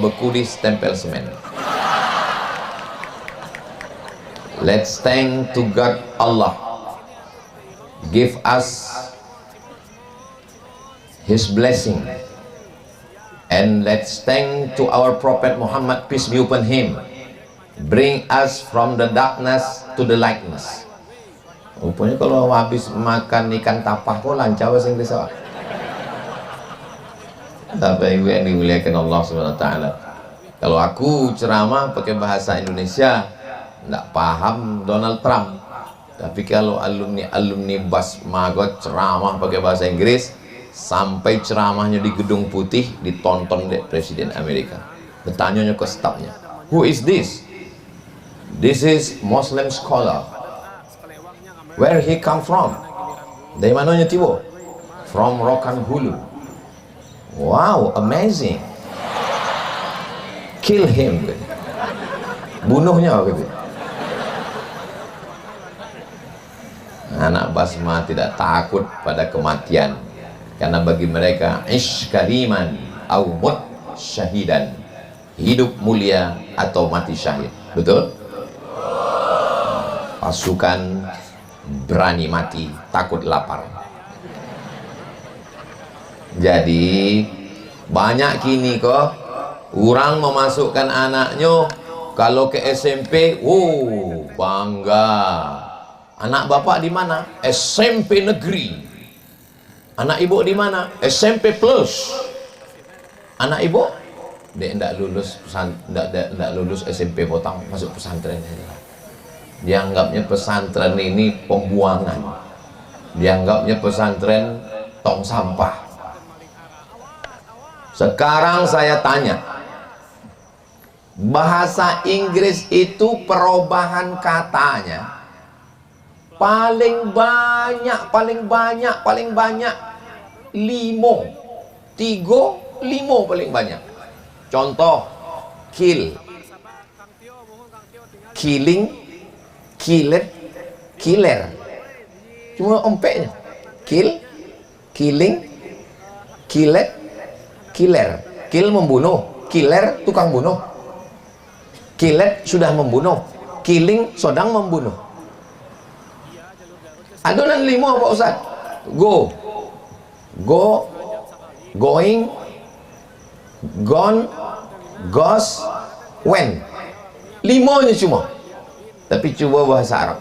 Membeku di stempel semen. Let's thank to God Allah give us His blessing, and let's thank to our Prophet Muhammad, peace be upon him, bring us from the darkness to the lightness. Rupanya kalau habis makan ikan tapah kok lancar bahasa Inggris awak. Tapi ibu yang dimuliakan Allah SWT, kalau aku ceramah pakai bahasa Indonesia nggak paham Donald Trump, tapi kalau alumni Bas Magot ceramah pakai bahasa Inggris, sampai ceramahnya di Gedung Putih ditonton deh Presiden Amerika. Bertanya ke stafnya, who is this? This is Muslim scholar. Where he come from? Dari mananya tiba? From Rokan Hulu. Wow, amazing. Kill him. Bunuhnya gitu. Anak Basma tidak takut pada kematian, karena bagi mereka ish kariman au mut syahidan, hidup mulia atau mati syahid. Betul? Pasukan berani mati, takut lapar. Jadi banyak kini kok orang memasukkan anaknya kalau ke SMP, bangga. Anak bapak di mana? SMP negeri. Anak ibu di mana? SMP plus. Anak ibu dia tidak lulus SMP potong, masuk pesantren. Dianggapnya pesantren ini pembuangan, dianggapnya pesantren tong sampah. Sekarang saya tanya, bahasa Inggris itu perubahan katanya paling banyak 5 paling banyak. Contoh, kill, killing, killer, killer. Cuma ompeknya. Kill, killing, killer, killer. Kill membunuh, killer tukang bunuh. Killer sudah membunuh, killing sedang membunuh. Adonan 5 Pak Ustaz. Go, going, gone, goes, when. 5-nya cuma. Tapi coba bahasa Arab.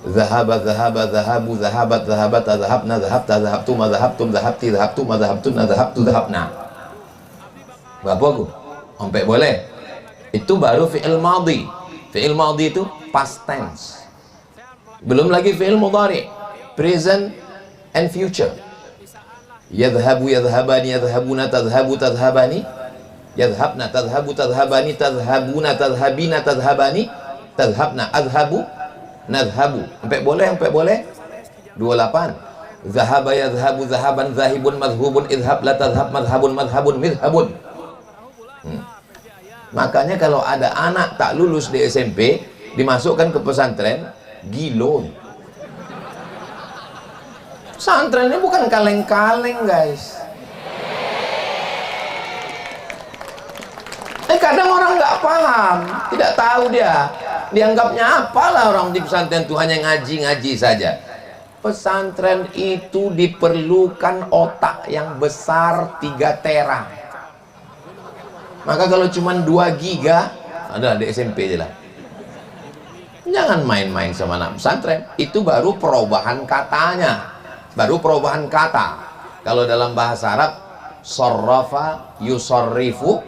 Zahaba, zahaba, zahabu, zahabat, zahabat, zahabna, zahabta, zahabtuma, zahabtum, zahabti, zahabtuma, zahabtuna, zahabtu, zahabna. Berapa aku? Sampai boleh. Itu baru fi'il madhi. Fi'il madhi itu past tense. Belum lagi fi'il mudhari, present and future. Yadhhabu, yadhhabani, yadhhabuna, tadhhabu, tadhhabani, yadhhabna, tadhhabu, tadhhabani, tadhhabuna, tadhhabina, tadhhabani, tadhhabna, adhhabu, nadhhabu. Sampai boleh 28. Zahaba, yadhhabu, zahaban, zahibun, madhhubun, idhhab, la tadhhab, madhhabun, madhhabun, midhhabun. Makanya kalau ada anak tak lulus di SMP dimasukkan ke pesantren, gilo. Pesantren ini bukan kaleng-kaleng guys. Kadang orang nggak paham, tidak tahu dia, dianggapnya apalah orang di pesantren itu hanya ngaji-ngaji saja. Pesantren itu diperlukan otak yang besar 3 tera. Maka kalau cuma 2 giga ada di SMP aja lah. Jangan main-main sama anak pesantren. Itu baru perubahan katanya, baru perubahan kata. Kalau dalam bahasa Arab, sarrafa yusarrifu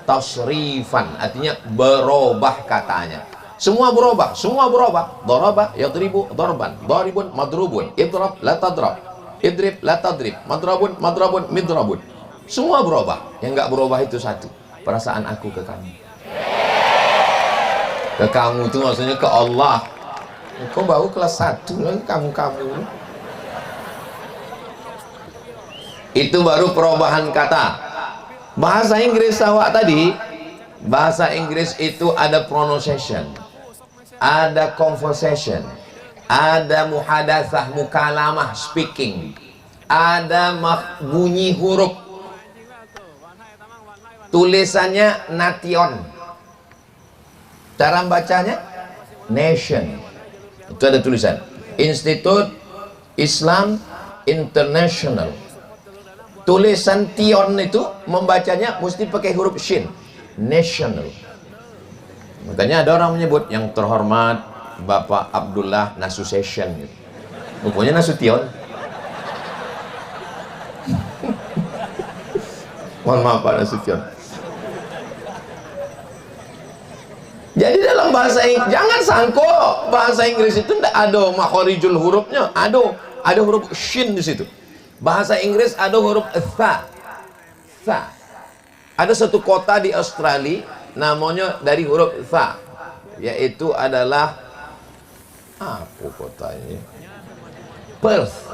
tasrifan, artinya berubah katanya. Semua berubah, semua berubah. Daraba yadribu darban, daribun madrubun, idrab la tadrab, idrib la tadrib, madrabun madrabun midrabun. Semua berubah. Yang enggak berubah itu satu, perasaan aku ke kamu. Ke kamu itu maksudnya ke Allah. Kau baru kelas 1 lagi kamu-kamu. Itu baru perubahan kata. Bahasa Inggris awak tadi, bahasa Inggris itu ada pronunciation, ada conversation, ada muhadatsah, mukalamah, speaking, ada bunyi huruf. tulisannya nation, cara bacanya nation. Itu ada tulisan Institut Islam International. Tulisan tion itu membacanya mesti pakai huruf shin, national. Makanya ada orang menyebut yang terhormat Bapak Abdullah Nasution gitu. Pokoknya Nasution. Mohon maaf Pak Nasution. Jadi dalam bahasa Inggris, jangan sangko bahasa Inggris itu tidak ada makhorijul hurufnya, ada huruf shin di situ. Bahasa Inggris ada huruf tha. Ada satu kota di Australia namanya dari huruf tha, yaitu adalah apa kotanya? Perth,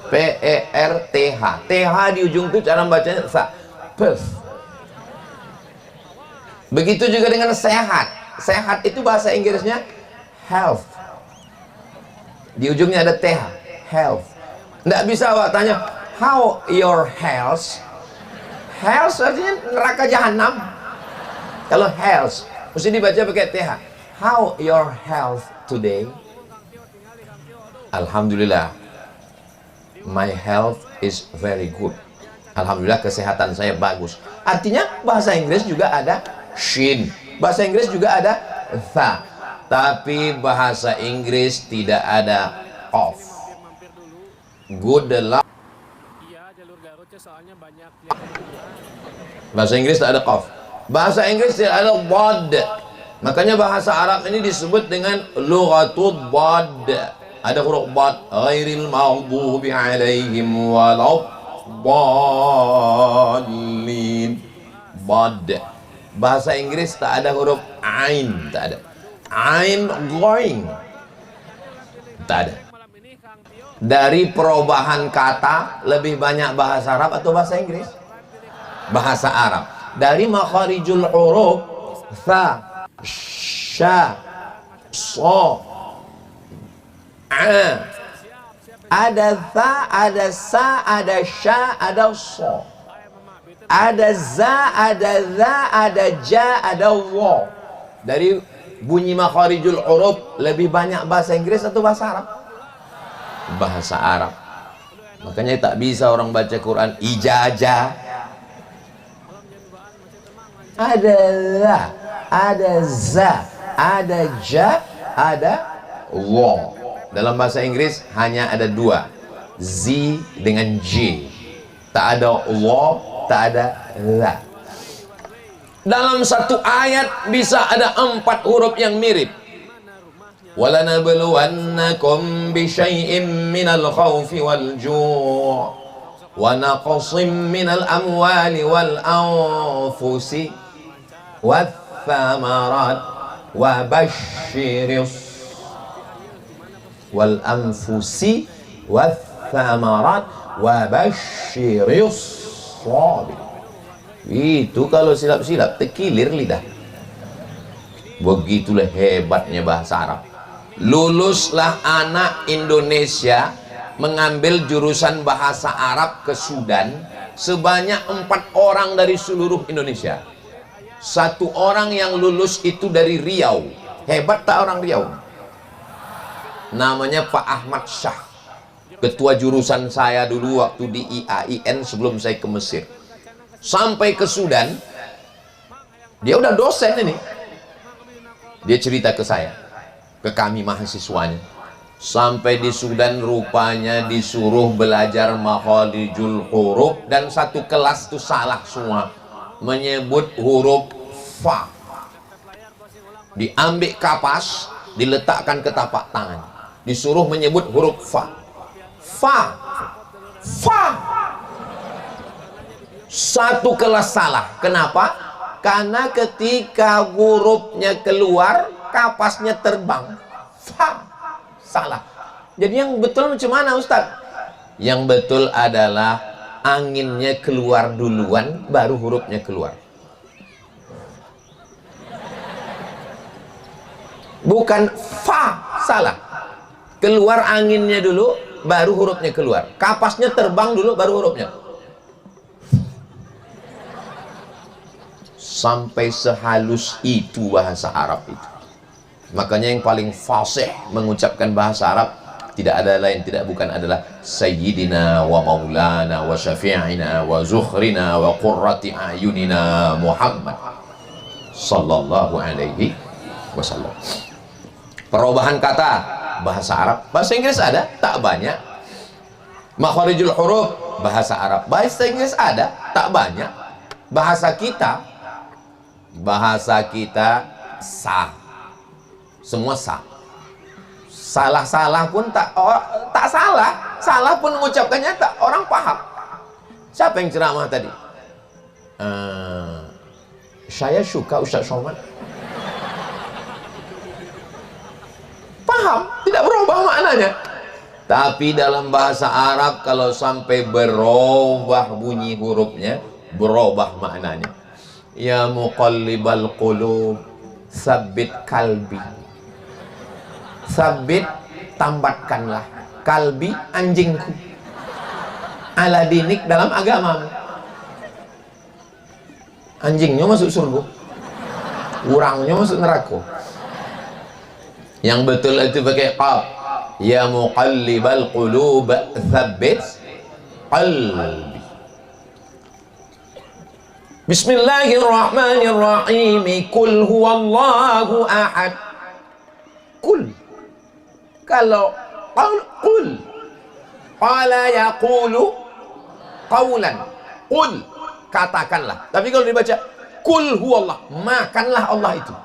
P-E-R-T-H. TH di ujung itu cara bacanya tha, Perth. Begitu juga dengan sehat. Sehat itu bahasa Inggrisnya health. Di ujungnya ada TH, health. Nggak bisa Pak tanya, how your health? Health artinya neraka jahanam. Kalau health, mesti dibaca pakai TH. How your health today? Alhamdulillah, my health is very good. Alhamdulillah kesehatan saya bagus. Artinya bahasa Inggris juga ada shin, bahasa Inggris juga ada tha, tapi bahasa Inggris tidak ada off. Good luck. Bahasa Inggris tak ada qaf. Bahasa Inggris tidak ada bod. Makanya bahasa Arab ini disebut dengan lughatul bod. Ada huruf bod, ghairil maghdubi alaihim waladdallin. Bod. Bahasa Inggris tak ada huruf ain, tak ada. Ain going, tak ada. Dari perubahan kata lebih banyak bahasa Arab atau bahasa Inggris? Bahasa Arab. Dari makharijul huruf tha, sha, so, a. Ada tha, ada sa, ada sha, ada so. Ada za, ada za, ada ja, ada wa. Dari bunyi makharijul huruf lebih banyak bahasa Inggris atau bahasa Arab? Bahasa Arab. Makanya tak bisa orang baca Quran ijazah. Ada la, ada za, ada ja, ada wa. Dalam bahasa Inggris hanya ada dua, z dengan j. Tak ada wa, tak ada la. Dalam satu ayat bisa ada 4 huruf yang mirip. وَلَنَبْلُوَنَّكُمْ بِشَيْءٍ مِّنَ الْخَوْفِ وَالْجُوعِ وَنَقْصٍ مِّنَ الْأَمْوَالِ وَالْأَنفُسِ وَالثَّمَرَاتِ وَبَشِّرِ الصَّابِرِينَ. Itu kalau silap-silap terkilir lidah. Begitulah hebatnya bahasa Arab. Luluslah anak Indonesia mengambil jurusan bahasa Arab ke Sudan sebanyak 4 orang dari seluruh Indonesia. 1 orang yang lulus itu dari Riau. Hebat tak orang Riau? Namanya Pak Ahmad Shah, ketua jurusan saya dulu waktu di IAIN sebelum saya ke Mesir. Sampai ke Sudan, dia udah dosen ini. Dia cerita ke saya, ke kami mahasiswanya. Sampai di Sudan rupanya disuruh belajar makharijul huruf, dan satu kelas itu salah semua, menyebut huruf fa. Diambil kapas, diletakkan ke tapak tangan, disuruh menyebut huruf fa. Fa, fa. Satu kelas salah. Kenapa? Karena ketika hurufnya keluar, kapasnya terbang. Fa, salah. Jadi yang betul macam mana Ustaz? Yang betul adalah anginnya keluar duluan, baru hurufnya keluar. Bukan fa, salah. Keluar anginnya dulu, baru hurufnya keluar. Kapasnya terbang dulu, baru hurufnya. sampai sehalus itu bahasa Arab itu. Makanya yang paling fasih mengucapkan bahasa Arab tidak ada lain tidak bukan adalah Sayyidina wa Maulana wa Syafi'ina wa Zukhrina wa Qurrati Ayunina Muhammad sallallahu alaihi wasallam. Perubahan kata bahasa Arab, bahasa Inggris ada, tak banyak. Makharijul huruf bahasa Arab, bahasa Inggris ada, tak banyak. Bahasa kita sah, semua sah. Salah-salah pun tak salah, salah pun mengucapkannya tak orang paham. Siapa yang ceramah tadi? Saya suka Ustaz Somad. Paham, tidak berubah maknanya. Tapi dalam bahasa Arab kalau sampai berubah bunyi hurufnya, berubah maknanya. Ya muqallibal qulub, sabbit kalbi. Sabbit, tambatkanlah. Kalbi, anjingku. Ala dinik, dalam agamamu. Anjingnya masuk surga, orangnya masuk neraka. Yang betul itu pakai qaf. Ya muqallibal qulub, sabbit qalbi. Bismillahirrahmanirrahim. Qul huwallahu ahad. Qul, kalau qul qala yaqulu qawlan, qul, katakanlah. Tapi kalau dibaca qul huwallah, makanlah Allah itu.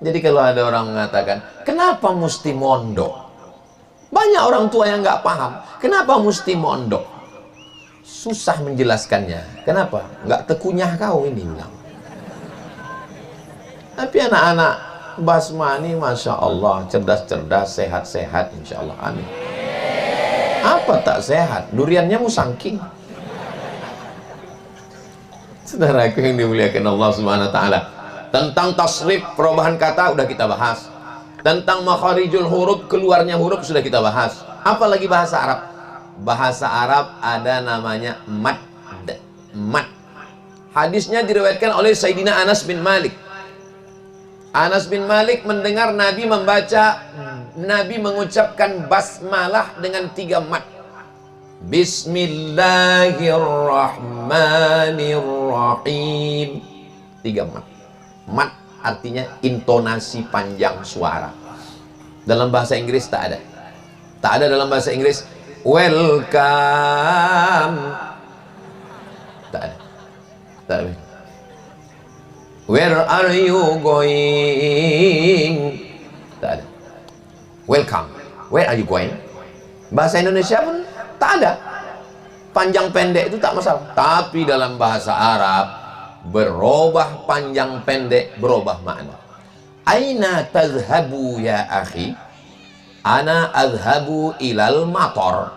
Jadi kalau ada orang mengatakan, kenapa mesti mondok? Banyak orang tua yang nggak paham, kenapa mesti mondok? Susah menjelaskannya. Kenapa? Nggak tekunyah kau ini, bilang. Tapi anak-anak Basmani, Masya Allah, cerdas-cerdas, sehat-sehat, Insya Allah, amin. Apa tak sehat? Duriannya musangking. Saudaraku yang dimuliakan Allah Subhanahu Wa Taala, tentang tasrif, perubahan kata udah kita bahas. Tentang makharijul huruf, keluarnya huruf sudah kita bahas. Apalagi bahasa Arab. Bahasa Arab ada namanya mad. Mad. Hadisnya diriwayatkan oleh Sayyidina Anas bin Malik. Anas bin Malik mendengar Nabi membaca, Nabi mengucapkan basmalah dengan 3 mad. Bismillahirrahmanirrahim. 3 mad. Mad artinya intonasi panjang suara. Dalam bahasa Inggris tak ada. Tak ada dalam bahasa Inggris welcome. Tak ada. Tak ada. Where are you going? Tak ada. Welcome. Where are you going? Bahasa Indonesia pun tak ada. Panjang pendek itu tak masalah. Tapi dalam bahasa Arab, berubah panjang pendek, berubah makna. Aina tazhabu ya akhi? Ana azhabu ilal matar.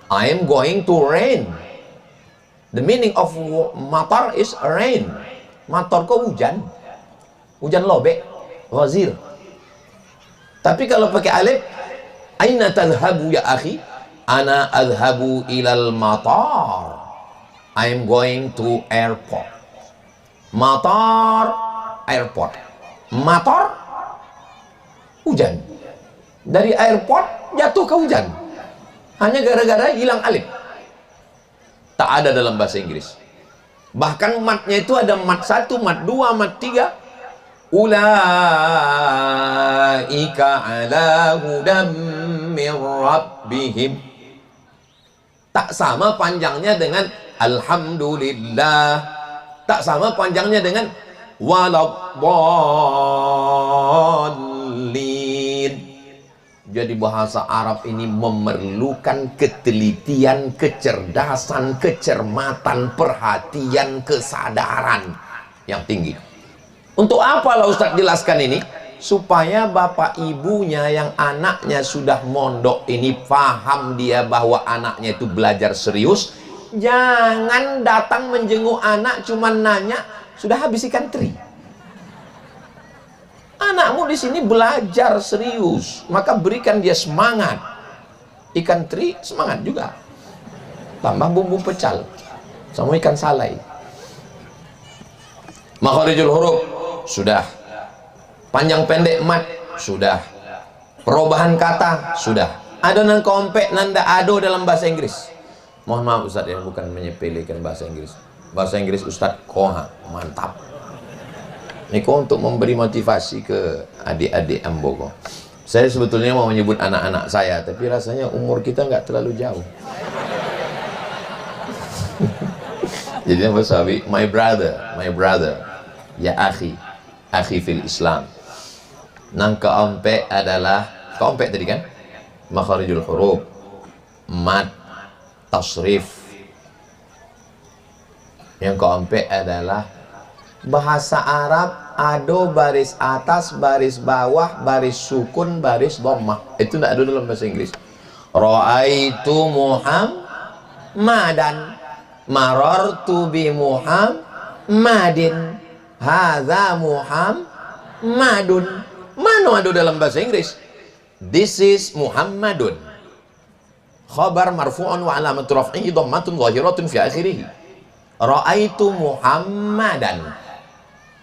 I am going to rain. The meaning of matar is rain. Matar kok hujan. Hujan lobek, wazir. Tapi kalau pakai alif, aina tazhabu ya akhi? Ana azhabu ilal matar. I am going to airport. Matar, airport. Matar, hujan. Dari airport jatuh ke hujan. Hanya gara-gara hilang alif. Tak ada dalam bahasa Inggris. Bahkan matnya itu ada mat 1, mat 2, mat 3. Ulaika ala hudam min rabbihim. Tak sama panjangnya dengan alhamdulillah. Tak sama panjangnya dengan waladdallin. Jadi bahasa Arab ini memerlukan ketelitian, kecerdasan, kecermatan, perhatian, kesadaran yang tinggi. Untuk apa lah Ustadz jelaskan ini? Supaya bapak ibunya yang anaknya sudah mondok ini paham dia bahwa anaknya itu belajar serius. Jangan datang menjenguk anak cuman nanya, sudah habis ikan teri? Anakmu di sini belajar serius, maka berikan dia semangat. Ikan teri semangat juga. tambah bumbu pecal sama ikan salai. Makharijul huruf sudah, panjang pendek mat sudah, perubahan kata sudah. Adonan kompek nanda ado dalam bahasa Inggris. Mohon maaf Ustaz ya, bukan menyepelekan bahasa Inggris. Bahasa Inggris Ustaz koha, mantap. Ini kok untuk memberi motivasi ke adik-adik Ambogo. Saya sebetulnya mau menyebut anak-anak saya, tapi rasanya umur kita nggak terlalu jauh. Jadi apa sahabi? My brother, ya akhi fil Islam. Nang keompek adalah, keompek tadi kan? Makharijul huruf, mad, tasrif. Yang keompek adalah bahasa Arab, ado baris atas, baris bawah, baris sukun, baris dhammah. Itu tidak ada dalam bahasa Inggris. Ra'aitu Muhammadan, marartu bi Muhammadin, hadza Muhammadun. Mana ada dalam bahasa Inggris? This is Muhammadun. Khabar marfu'un wa alamatu raf'ihi dhammatun zahiratun fi akhirih. Ra'aitu Muhammadan.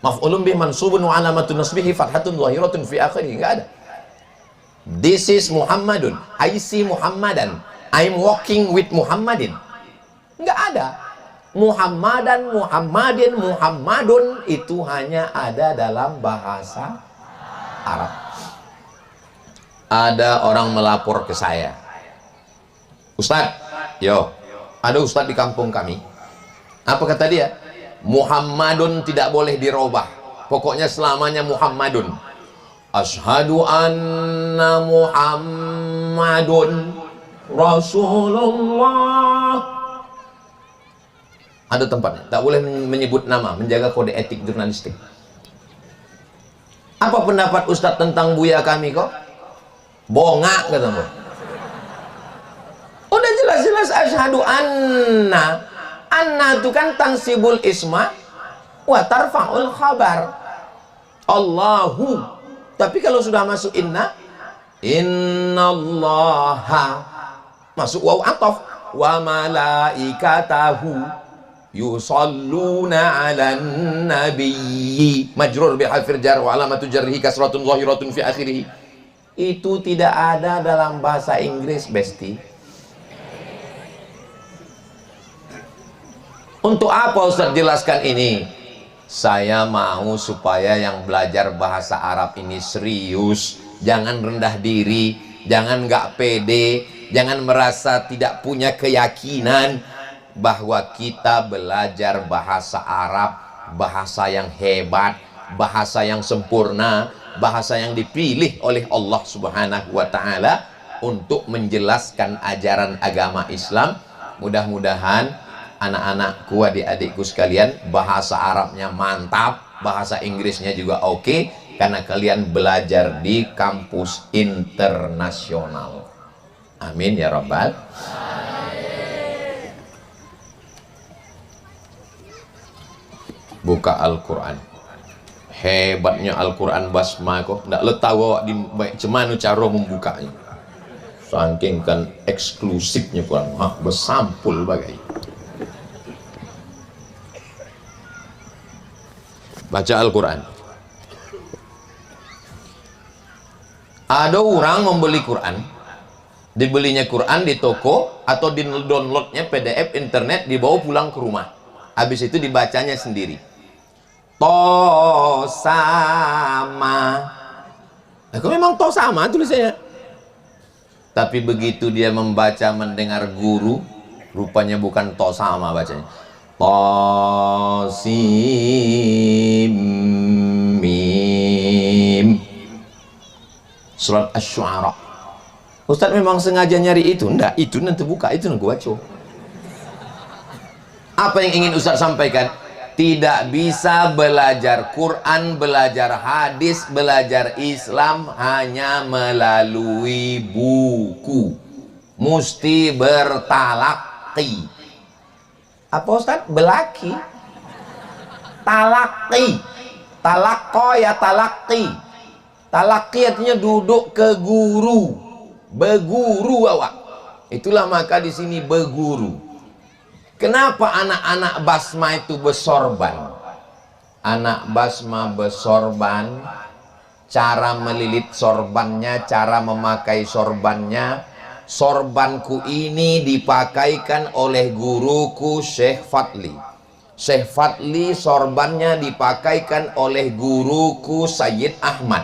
Maf'ulun bih mansubun wa alamatu nasbihi fathatun zahiratun fi akhirih. Enggak ada. This is Muhammadun. I see Muhammadan. I'm walking with Muhammadin. Enggak ada. Muhammadan, Muhammadin, Muhammadun itu hanya ada dalam bahasa Arab. Ada orang melapor ke saya, Ustadz, ada Ustadz di kampung kami. Apa kata dia? Muhammadun tidak boleh dirubah. Pokoknya selamanya Muhammadun. Asyhadu anna Muhammadun Rasulullah. Ada tempatnya, tak boleh menyebut nama, menjaga kode etik jurnalistik. Apa pendapat Ustadz tentang buya kami kok? Bongak katamu. Udah jelas-jelas asyhadu anna. Anna itu kan tansibul isma wa tarfa'ul khabar. Allahu. Tapi kalau sudah masuk inna, innallaha, masuk waw ataf, wa malaikatahu yusalluna 'alan nabiyyi, majrur bi harfil jar wa alamatu jarrihi kasratun zahiratun fi akhirih. Itu tidak ada dalam bahasa Inggris, Besti. Untuk apa Ustaz jelaskan ini? Saya mau supaya yang belajar bahasa Arab ini serius, jangan rendah diri, jangan nggak pede, jangan merasa tidak punya keyakinan bahwa kita belajar bahasa Arab, bahasa yang hebat, bahasa yang sempurna, bahasa yang dipilih oleh Allah Subhanahu wa ta'ala untuk menjelaskan ajaran agama Islam. Mudah-mudahan anak-anakku, adik-adikku sekalian, bahasa Arabnya mantap, bahasa Inggrisnya juga oke, karena kalian belajar di kampus internasional. Amin ya Rabbal. Buka Al-Quran. Hebatnya Al-Quran basma kok. Nggak lo tahu di cemana cara membukanya. Saking kan eksklusifnya Quran. Bersampul bagai. Baca Al-Quran. Ada orang membeli Quran. Dibelinya Quran di toko atau di downloadnya PDF internet, dibawa pulang ke rumah. Habis itu dibacanya sendiri. To sama. Nah, kok memang to sama tulisannya. Tapi begitu dia membaca mendengar guru, rupanya bukan to sama bacanya. To sim mim. Surat Asy-Syu'ara. Ustaz memang sengaja nyari itu? Enggak, itu nanti buka, itu nanti baca. Apa yang ingin Ustaz sampaikan? Tidak bisa belajar Quran, belajar hadis, belajar Islam hanya melalui buku. Mesti bertalaki. Apa Ustaz? Belaki. Talaki. Talako ya talaki. Talaki artinya duduk ke guru. Beguru awak. Itulah maka di sini beguru. Kenapa anak-anak basma itu bersorban? Anak basma bersorban, cara melilit sorbannya, cara memakai sorbannya. Sorbanku ini dipakaikan oleh guruku Syekh Fadli. Syekh Fadli sorbannya dipakaikan oleh guruku Sayyid Ahmad.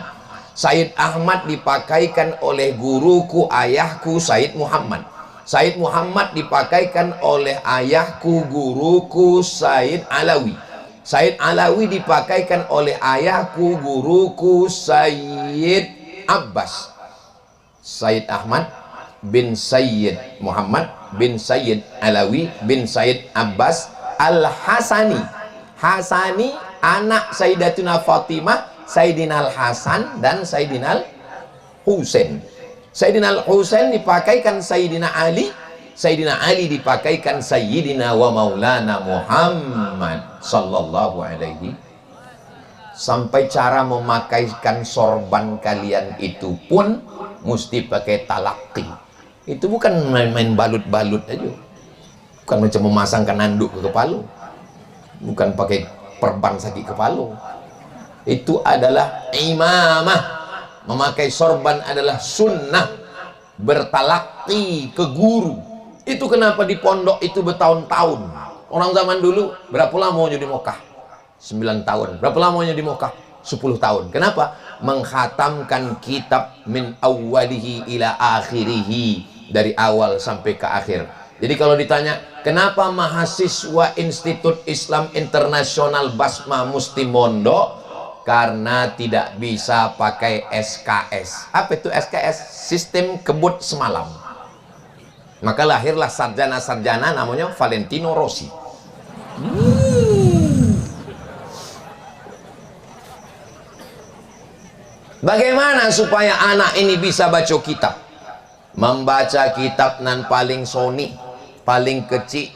Sayyid Ahmad dipakaikan oleh guruku ayahku Sayyid Muhammad. Sayyid Muhammad dipakaikan oleh ayahku guruku Sayyid Alawi. Sayyid Alawi dipakaikan oleh ayahku guruku Sayyid Abbas. Sayyid Ahmad bin Sayyid Muhammad bin Sayyid Alawi bin Sayyid Abbas Al-Hasani. Hasani anak Sayyidatuna Fatimah, Sayyidina Al-Hasan dan Sayyidina Al-Husain. Sayyidina Al-Husain dipakaikan Sayyidina Ali, Sayyidina Ali dipakaikan Sayyidina wa Maulana Muhammad sallallahu alaihi. Sampai cara memakaikan sorban kalian itu pun mesti pakai talaqi. Itu bukan main-main balut-balut aja, bukan macam memasangkan anduk ke kepala, bukan pakai perban sakit kepala. Itu adalah imamah. Memakai sorban adalah sunnah. Bertalaki ke guru. Itu kenapa di pondok itu bertahun-tahun. Orang zaman dulu berapa lamanya di Mekah? 9 tahun. Berapa lamanya di Mekah? 10 tahun. Kenapa? Menghatamkan kitab min awwalihi ila akhirihi, dari awal sampai ke akhir. Jadi kalau ditanya kenapa mahasiswa Institut Islam Internasional Basma Musti mondok, karena tidak bisa pakai SKS. Apa itu SKS? Sistem kebut semalam. Maka lahirlah sarjana-sarjana namanya Valentino Rossi. Bagaimana supaya anak ini bisa baca kitab? Membaca kitab nan paling soni, paling kecil,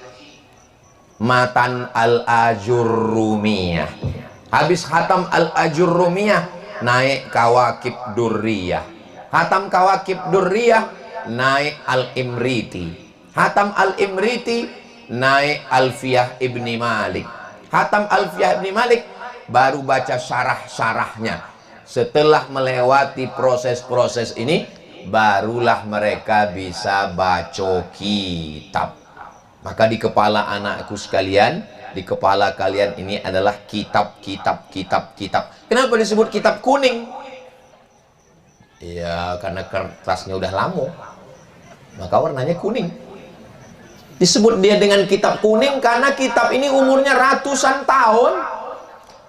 Matan Al-Ajurrumiyah. Habis khatam Al-Ajurrumiyah, naik Kawakib Durriyah. Khatam Kawakib Durriyah, naik Al-Imriti. Khatam Al-Imriti, naik Alfiyah Ibni Malik. Khatam Alfiyah Ibni Malik, baru baca syarah-syarahnya. Setelah melewati proses-proses ini, barulah mereka bisa baca kitab. Maka di kepala anakku sekalian, di kepala kalian ini adalah kitab. Kenapa disebut kitab kuning? Ya karena kertasnya udah lama, maka warnanya kuning. Disebut dia dengan kitab kuning karena kitab ini umurnya ratusan tahun.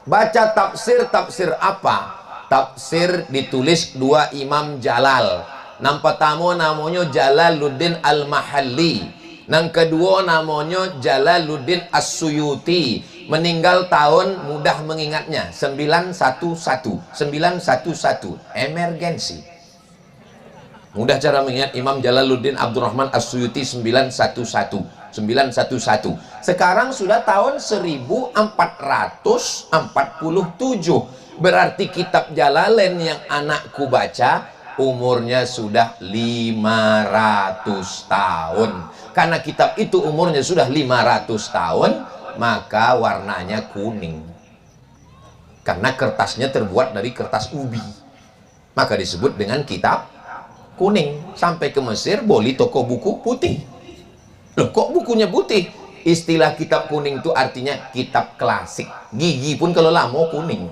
Baca tafsir apa? Tafsir ditulis dua Imam Jalal. Yang pertama namanya Jalaluddin Al-Mahalli, yang kedua namanya Jalaluddin As-Suyuti. Meninggal tahun, mudah mengingatnya, 911. Emergensi. Mudah cara mengingat Imam Jalaluddin Abdurrahman As-Suyuti 911. Sekarang sudah tahun 1447. Berarti kitab Jalalain yang anakku baca umurnya sudah 500 tahun. Karena kitab itu umurnya sudah 500 tahun, maka warnanya kuning. Karena kertasnya terbuat dari kertas ubi, maka disebut dengan kitab kuning. Sampai ke Mesir beli toko buku putih. Loh kok bukunya putih? Istilah kitab kuning itu artinya kitab klasik. Gigi pun kalau lama kuning,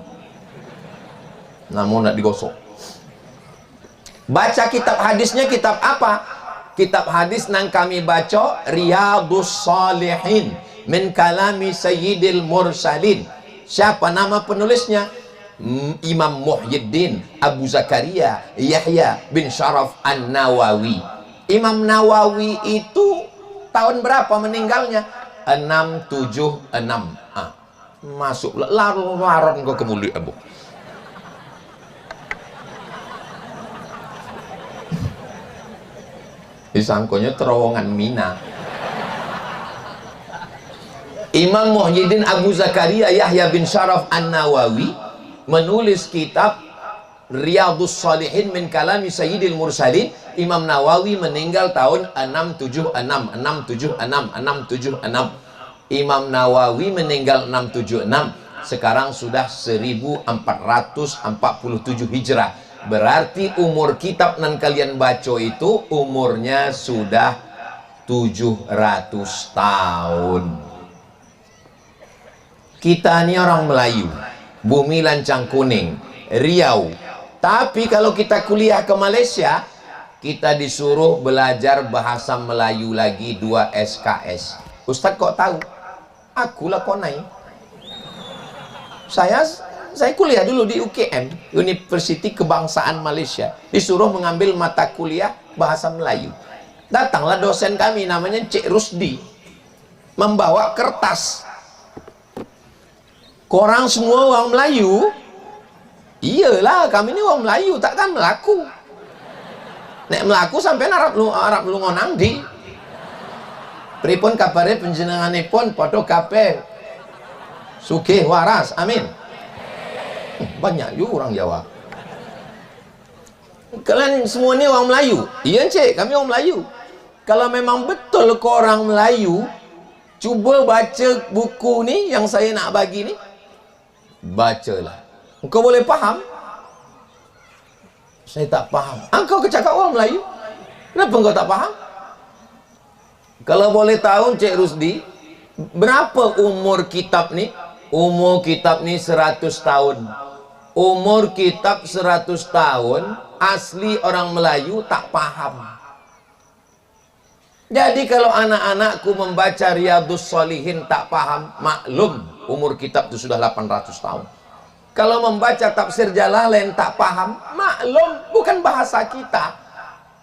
namun tidak digosok. Baca kitab hadisnya kitab apa? Kitab hadis yang kami baca Riyadhus Shalihin min kalami Sayyidil Mursalin. Siapa nama penulisnya? Imam Muhyiddin Abu Zakaria Yahya bin Sharaf An-Nawawi. Imam Nawawi itu tahun berapa meninggalnya? 676. Masuk larut kau kemuliaan. Disangkonya terowongan Mina. Imam Muhyiddin Abu Zakaria Yahya bin Sharaf An-Nawawi menulis kitab Riyadhus Shalihin min kalami Sayyidil Mursalin. Imam Nawawi meninggal tahun 676. Imam Nawawi meninggal 676, sekarang sudah 1447 Hijrah. Berarti umur kitab yang kalian baca itu umurnya sudah 700 tahun. Kita ini orang Melayu, bumi lancang kuning, Riau. Tapi kalau kita kuliah ke Malaysia, kita disuruh belajar bahasa Melayu lagi 2 SKS. Ustadz kok tahu? Akulah konai. Saya kuliah dulu di UKM, Universiti Kebangsaan Malaysia. Disuruh mengambil mata kuliah bahasa Melayu. Datanglah dosen kami namanya Cik Rusdi, membawa kertas. Korang semua orang Melayu? Iyalah, kami ini orang Melayu, takkan melaku. Nek melaku sampai Arab lu ngonang di. Pripun kabare panjenenganipun padha kabeh sugih waras, amin. Banyak juga orang Jawa. Kalian semua ini orang Melayu? Iya cik, kami orang Melayu. Kalau memang betul kau orang Melayu, cuba baca buku ni yang saya nak bagi ni. Bacalah. Engkau boleh faham? Saya tak faham. Engkau kecakap orang Melayu? Kenapa engkau tak faham? Kalau boleh tahu Cik Rusdi, berapa umur kitab ni? Umur kitab ni 100 tahun. Umur kitab 100 tahun, asli orang Melayu tak paham. Jadi kalau anak-anakku membaca Riyadhus Shalihin tak paham, maklum umur kitab itu sudah 800 tahun. Kalau membaca tafsir Jalalain tak paham, maklum bukan bahasa kita.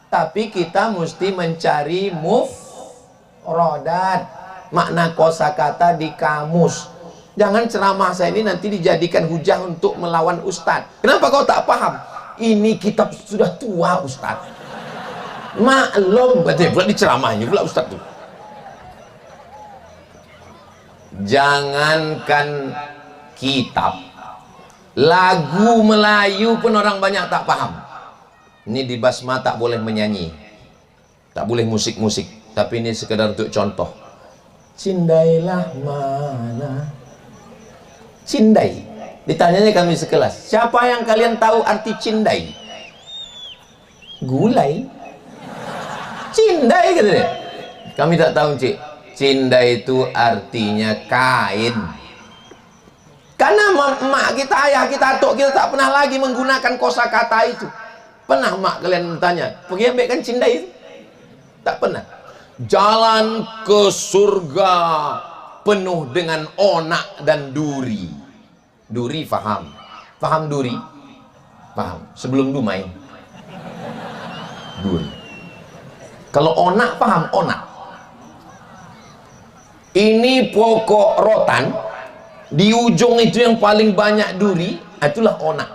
Tapi kita mesti mencari mufradat, makna kosakata di kamus. Jangan ceramah saya ini nanti dijadikan hujah untuk melawan Ustadz. Kenapa kau tak paham? Ini kitab sudah tua Ustadz. Maklum, betul pula diceramahnya pula Ustadz tuh. Jangankan kitab, lagu Melayu pun orang banyak tak paham. Ini di Basma tak boleh menyanyi, tak boleh musik-musik, tapi ini sekedar untuk contoh. Cindailah mana, cindai. Ditanyanya kami sekelas, siapa yang kalian tahu arti cindai? Gulai. Cindai katanya. Kami tak tahu cik. Cindai itu artinya kain. Karena mak kita, ayah kita, atuk kita tak pernah lagi menggunakan kosakata itu. Pernah mak kalian bertanya, pergi ambilkan cindai itu? Tak pernah. Jalan ke surga penuh dengan onak dan duri. Duri faham. Faham duri? Paham. Sebelum dumai. Duri. Kalau onak paham, onak. Ini pokok rotan, di ujung itu yang paling banyak duri, itulah onak.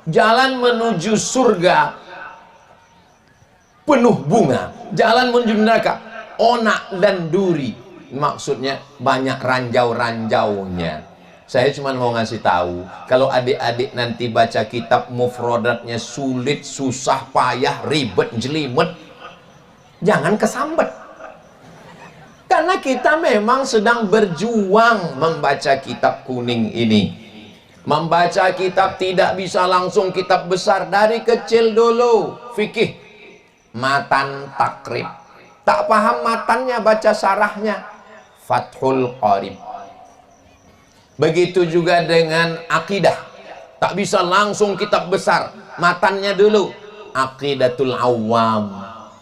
Jalan menuju surga penuh bunga, jalan menuju neraka onak dan duri. Maksudnya banyak ranjau-ranjaunya. Saya cuma mau ngasih tahu, kalau adik-adik nanti baca kitab mufradatnya sulit, susah, payah, ribet, jelimet, jangan kesambet. Karena kita memang sedang berjuang membaca kitab kuning ini. Membaca kitab tidak bisa langsung kitab besar, dari kecil dulu. Fikih, matan takrib. Tak paham matannya, baca sarahnya. Fathul Qarib. Begitu juga dengan akidah. Tak bisa langsung kitab besar, matannya dulu. Aqidatul Awam.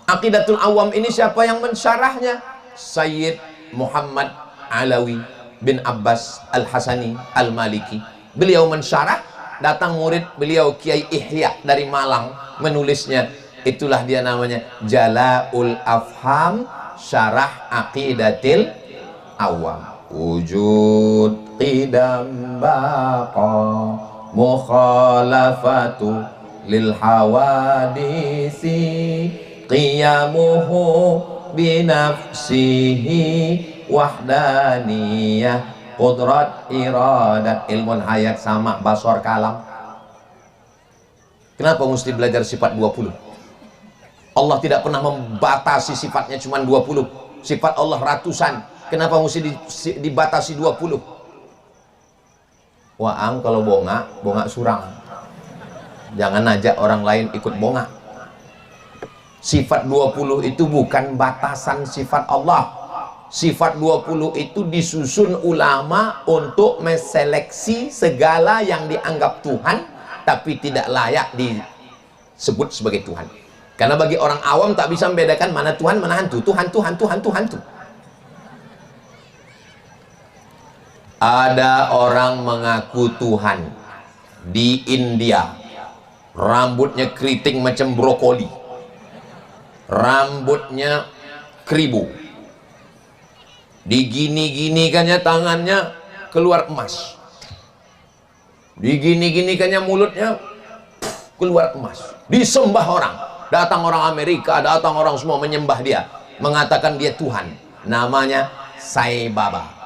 Aqidatul Awam ini siapa yang mensyarahnya? Sayyid Muhammad Alawi bin Abbas Al-Hasani Al-Maliki. Beliau mensyarah, datang murid beliau Kiai Ihya dari Malang menulisnya. Itulah dia namanya Jala'ul Afham Syarah Aqidatil Awam. Wujud qidam baqa mukhalafatu lil hawadisi qiyamuhu binafsihi wahdaniyah qudrat iradat ilmun hayat sama basor kalam. Kenapa mesti belajar sifat 20? Allah tidak pernah membatasi sifatnya cuma 20. Sifat Allah ratusan. Kenapa mesti dibatasi 20? Wah, kalau bongak surang. Jangan ajak orang lain ikut bongak. Sifat 20 itu bukan batasan sifat Allah. Sifat 20 itu disusun ulama untuk menseleksi segala yang dianggap Tuhan tapi tidak layak disebut sebagai Tuhan. Karena bagi orang awam tak bisa membedakan mana Tuhan, mana hantu. Tuhan. Ada orang mengaku Tuhan di India, rambutnya keriting macam brokoli, rambutnya keribu, digini-ginikannya tangannya keluar emas, digini-ginikannya mulutnya keluar emas, disembah orang. Datang orang Amerika, datang orang semua menyembah dia, mengatakan dia Tuhan. Namanya Sai Baba.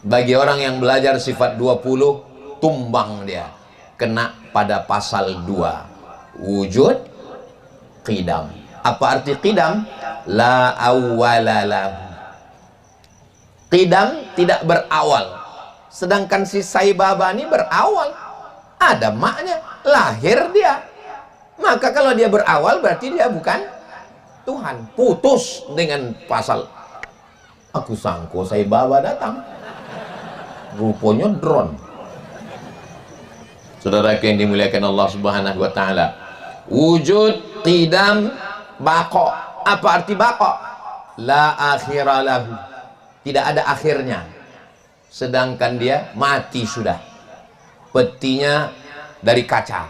Bagi orang yang belajar sifat 20, tumbang dia, kena pada pasal 2, wujud qidam. Apa arti qidam? La awwalalahu. Qidam tidak berawal, sedangkan si Sai Baba ini berawal. Ada maknya, lahir dia. Maka kalau dia berawal berarti dia bukan Tuhan. Putus dengan pasal. Aku sangko Sai Baba datang, rupanya drone. Saudara yang dimuliakan Allah Subhanahu wa taala, wujud, qidam, baqa. Apa arti baqa? La akhira lahu. Tidak ada akhirnya. Sedangkan dia mati sudah. Petinya dari kaca,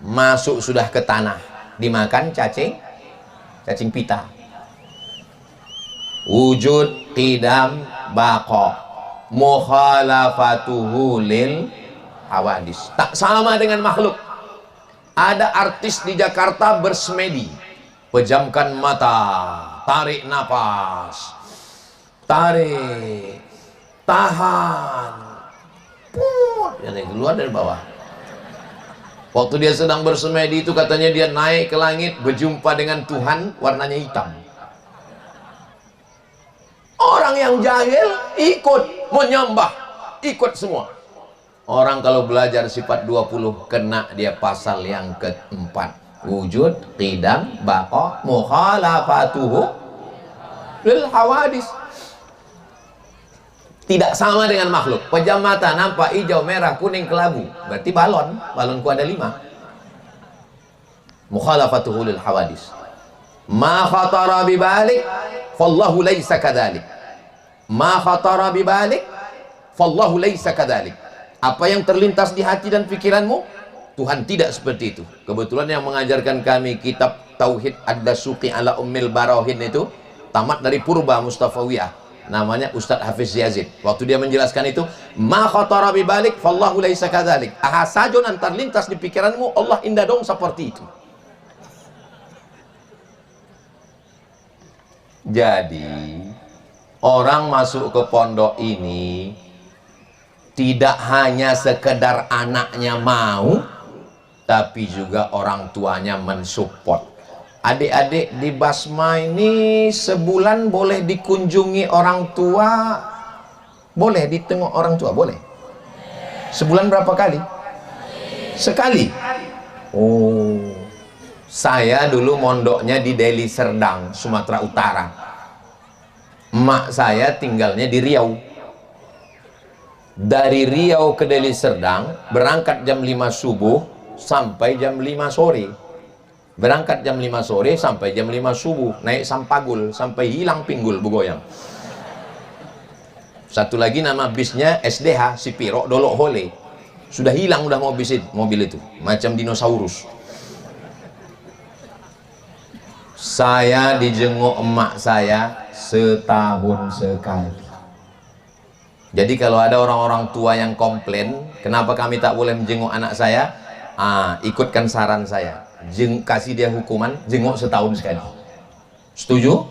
masuk sudah ke tanah, dimakan cacing pita. Wujud, qidam, baqa, mukhalafatuhu lil hawadis. Tak sama dengan makhluk. Ada artis di Jakarta bersemedi, pejamkan mata, tarik napas, tarik, tahan, yang keluar dari bawah. Waktu dia sedang bersemedi itu katanya dia naik ke langit, berjumpa dengan Tuhan, warnanya hitam. Orang yang jahil ikut menyembah, ikut semua. Orang kalau belajar sifat 20 kena dia pasal yang keempat, wujud, qidam, baqa, mukhalafatuhu lil hawadis. Tidak sama dengan makhluk. Pejam mata nampak hijau, merah, kuning, kelabu, berarti balonku ada 5. Mukhalafatuhu lil hawadis. Ma khatara bibalik fallahu laysa kadzalik. Ma khatara bibalik fallahu laysa kadzalik. Apa yang terlintas di hati dan pikiranmu, Tuhan tidak seperti itu. Kebetulan yang mengajarkan kami kitab Tauhid Ad-Dasuqi ala Ummil Barahin itu tamat dari Purba Mustafawiyah, namanya Ustadz Hafiz Yazid. Waktu dia menjelaskan itu, ma khatara bibalik fallahu laysa kadzalik. Ahasajon yang terlintas di pikiranmu, Allah indah dong seperti itu. Jadi orang masuk ke pondok ini tidak hanya sekedar anaknya mau, tapi juga orang tuanya mensupport. Adik-adik di Basma ini sebulan boleh dikunjungi orang tua, boleh ditengok orang tua, boleh. Sebulan berapa kali? Sekali. Oh, saya dulu mondoknya di Deli Serdang, Sumatera Utara. Emak saya tinggalnya di Riau. Dari Riau ke Deli Serdang berangkat jam 5 subuh sampai jam 5 sore. Berangkat jam 5 sore sampai jam 5 subuh, naik Sampagul sampai hilang pinggul begoyang. Satu lagi nama bisnya SDH Sipiro Dolok Hole. Sudah hilang udah mobil itu, macam dinosaurus. Saya dijenguk emak saya setahun sekali. Jadi kalau ada orang-orang tua yang komplain, kenapa kami tak boleh menjenguk anak saya? Ikutkan saran saya, kasih dia hukuman, jenguk setahun sekali. Setuju?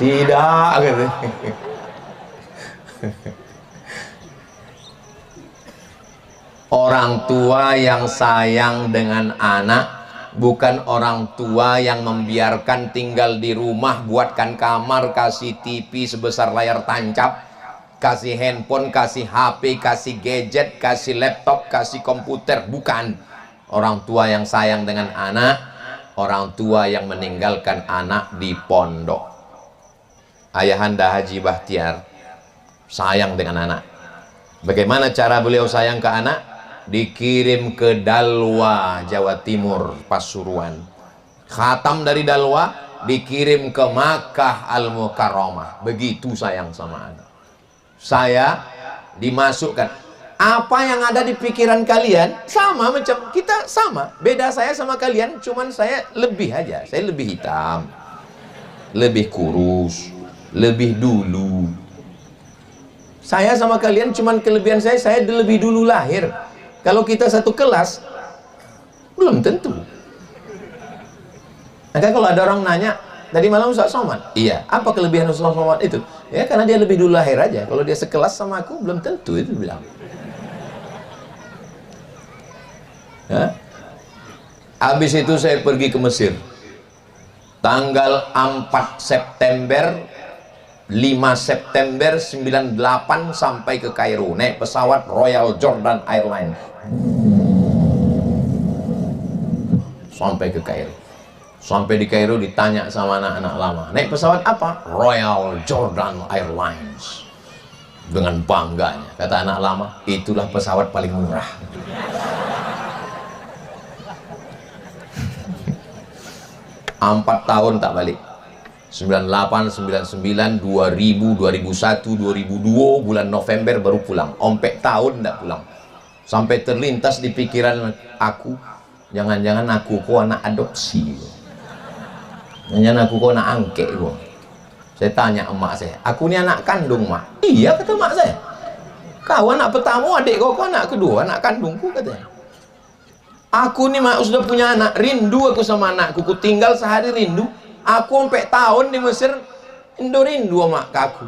Tidak gitu. Orang tua yang sayang dengan anak bukan orang tua yang membiarkan tinggal di rumah, buatkan kamar, kasih TV sebesar layar tancap, kasih handphone, kasih HP, kasih gadget, kasih laptop, kasih komputer. Bukan. Orang tua yang sayang dengan anak, orang tua yang meninggalkan anak di pondok. Ayahanda Haji Bahtiar sayang dengan anak. Bagaimana cara beliau sayang ke anak? Dikirim ke Dalwa, Jawa Timur, Pasuruan. Khatam dari Dalwa, dikirim ke Makkah Al-Mukarramah. Begitu sayang sama anak. Saya dimasukkan. Apa yang ada di pikiran kalian sama macam kita, sama. Beda saya sama kalian, cuman saya lebih aja. Saya lebih hitam, lebih kurus, lebih dulu. Saya sama kalian cuman kelebihan saya lebih dulu lahir. Kalau kita satu kelas, belum tentu. Maka kalau ada orang nanya, tadi malam Ustaz Somad, iya, apa kelebihan Ustaz Somad itu? Ya karena dia lebih dulu lahir aja. Kalau dia sekelas sama aku, belum tentu itu bilang. Ya? Habis itu saya pergi ke Mesir. Tanggal 4 September, 5 September 98 sampai ke Kairo, naik pesawat Royal Jordan Airlines sampai ke Kairo. Sampai di Kairo ditanya sama anak-anak lama, naik pesawat apa? Royal Jordan Airlines. Dengan bangganya kata anak lama, itulah pesawat paling murah. Empat tahun tak balik. 98, 99, 2000, 2001, 2002 bulan November baru pulang. Ompek tahun tidak pulang. Sampai terlintas di pikiran aku, jangan-jangan aku kok anak adopsi. Jangan-jangan aku kok anak angke. Saya tanya emak saya, aku ini anak kandung, mak? Iya, kata emak saya. Kau anak pertama, adik kau anak kedua, anak kandungku, katanya. Aku nih mak sudah punya anak, rindu aku sama anakku, ku tinggal sehari rindu. Aku sampai tahun di Mesir, rindu sama aku.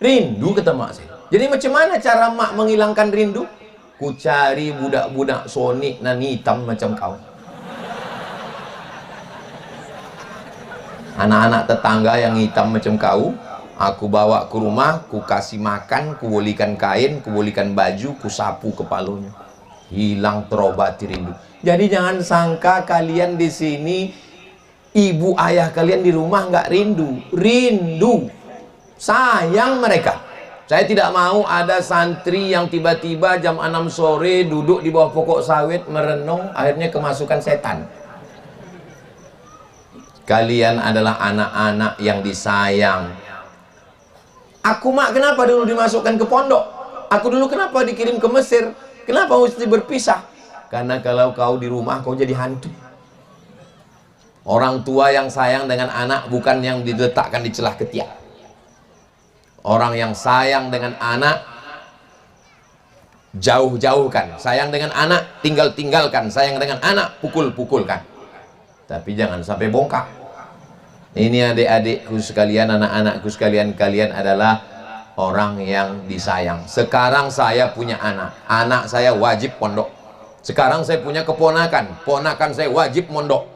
Rindu, kata mak saya. Jadi macam mana cara mak menghilangkan rindu? Ku cari budak-budak sonik nan hitam macam kau. Anak-anak tetangga yang hitam macam kau, aku bawa ke rumah, ku kasih makan, ku bolikan kain, ku bolikan baju, ku sapu kepalanya. Hilang terobati rindu. Jadi jangan sangka kalian di sini, ibu ayah kalian di rumah nggak rindu. Rindu, sayang mereka. Saya tidak mau ada santri yang tiba-tiba jam 6 sore duduk di bawah pokok sawit merenung, akhirnya kemasukan setan. Kalian adalah anak-anak yang disayang. Aku mak kenapa dulu dimasukkan ke pondok? Aku dulu kenapa dikirim ke Mesir? Kenapa mesti berpisah? Karena kalau kau di rumah kau jadi hantu. Orang tua yang sayang dengan anak bukan yang diletakkan di celah ketiak. Orang yang sayang dengan anak jauh-jauhkan. Sayang dengan anak tinggal-tinggalkan. Sayang dengan anak pukul-pukulkan. Tapi jangan sampai bongkak. Ini adik-adikku sekalian, anak-anakku sekalian, kalian adalah orang yang disayang. Sekarang saya punya anak, anak saya wajib pondok. Sekarang saya punya keponakan, ponakan saya wajib mondok.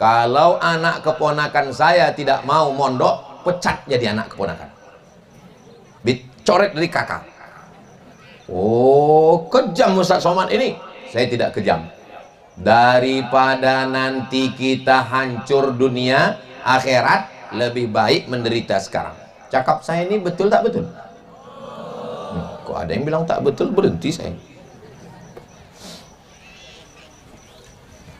Kalau anak keponakan saya tidak mau mondok, pecat jadi anak keponakan, dicoret dari kakak. Oh, kejam Ustaz Somad ini. Saya tidak kejam. Daripada nanti kita hancur dunia akhirat, lebih baik menderita sekarang. Cakap saya ini betul tak betul? Kok ada yang bilang tak betul, berhenti saya.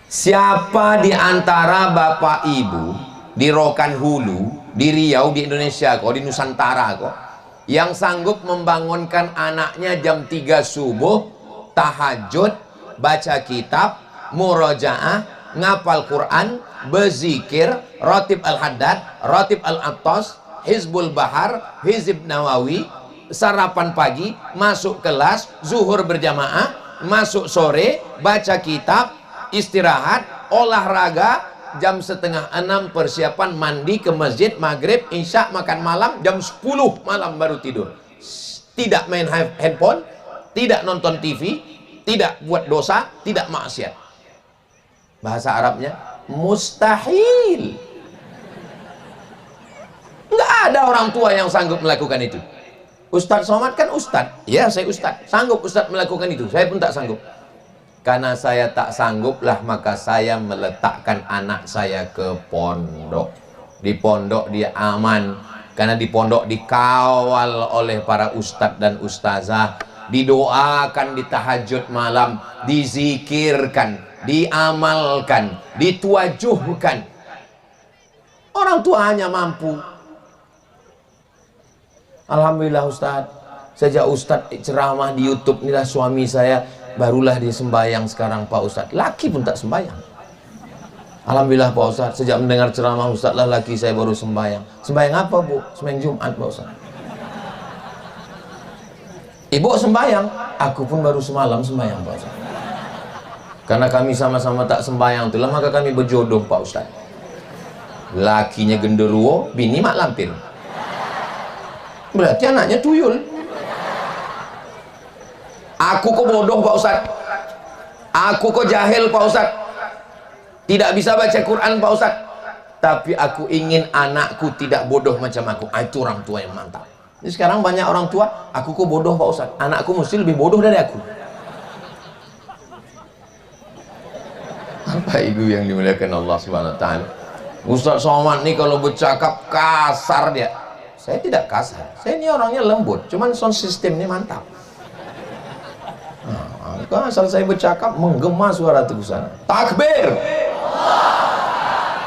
Siapa di antara bapak ibu di Rokan Hulu, di Riau, di Indonesia kok, di Nusantara kok, yang sanggup membangunkan anaknya jam 3 subuh, tahajud, baca kitab, murojaah, ngapal Quran, berzikir, Ratib Al-Haddad, Ratib Al-Attas, Hizbul Bahar, Hizib Nawawi, sarapan pagi, masuk kelas, zuhur berjamaah, masuk sore, baca kitab, istirahat, olahraga, jam 5:30 persiapan mandi ke masjid, maghrib, isya, makan malam, jam 10 malam baru tidur. Tidak main handphone, tidak nonton TV, tidak buat dosa, tidak maksiat. Bahasa Arabnya mustahil. Nggak ada orang tua yang sanggup melakukan itu. Ustadz Somad kan ustadz, ya saya ustadz, sanggup ustadz melakukan itu, saya pun tak sanggup. Karena saya tak sanggup lah, maka saya meletakkan anak saya ke pondok. Di pondok dia aman, karena di pondok dikawal oleh para ustadz dan ustazah, didoakan di tahajud malam, dizikirkan, diamalkan, dituajuhkan. Orang tua hanya mampu. Alhamdulillah Ustadz, sejak Ustadz ceramah di YouTube inilah suami saya barulah dia sembahyang sekarang Pak Ustadz. Laki pun tak sembahyang. Alhamdulillah Pak Ustadz, sejak mendengar ceramah Ustadz lah laki saya baru sembahyang. Sembahyang apa Bu? Sembahyang Jumat Pak Ustadz. Ibu sembahyang, aku pun baru semalam sembahyang Pak Ustadz. Karena kami sama-sama tak sembahyang itulah maka kami berjodoh Pak Ustadz. Lakinya genderuwo, bini mak lampir. Berarti anaknya tuyul. Aku kok bodoh Pak Ustadz, aku kok jahil Pak Ustadz, tidak bisa baca Quran Pak Ustadz, tapi aku ingin anakku tidak bodoh macam aku. Itu orang tua yang mantap. Jadi sekarang banyak orang tua, aku kok bodoh Pak Ustadz, anakku mesti lebih bodoh dari aku. Apa ibu yang dimuliakan Allah Subhanahu Wa Taala? Ustadz Somad nih kalau bercakap kasar dia. Saya tidak kasar, saya ini orangnya lembut, cuman sound systemnya mantap. Nah, asal saya bercakap menggema suara itu sana. Takbir.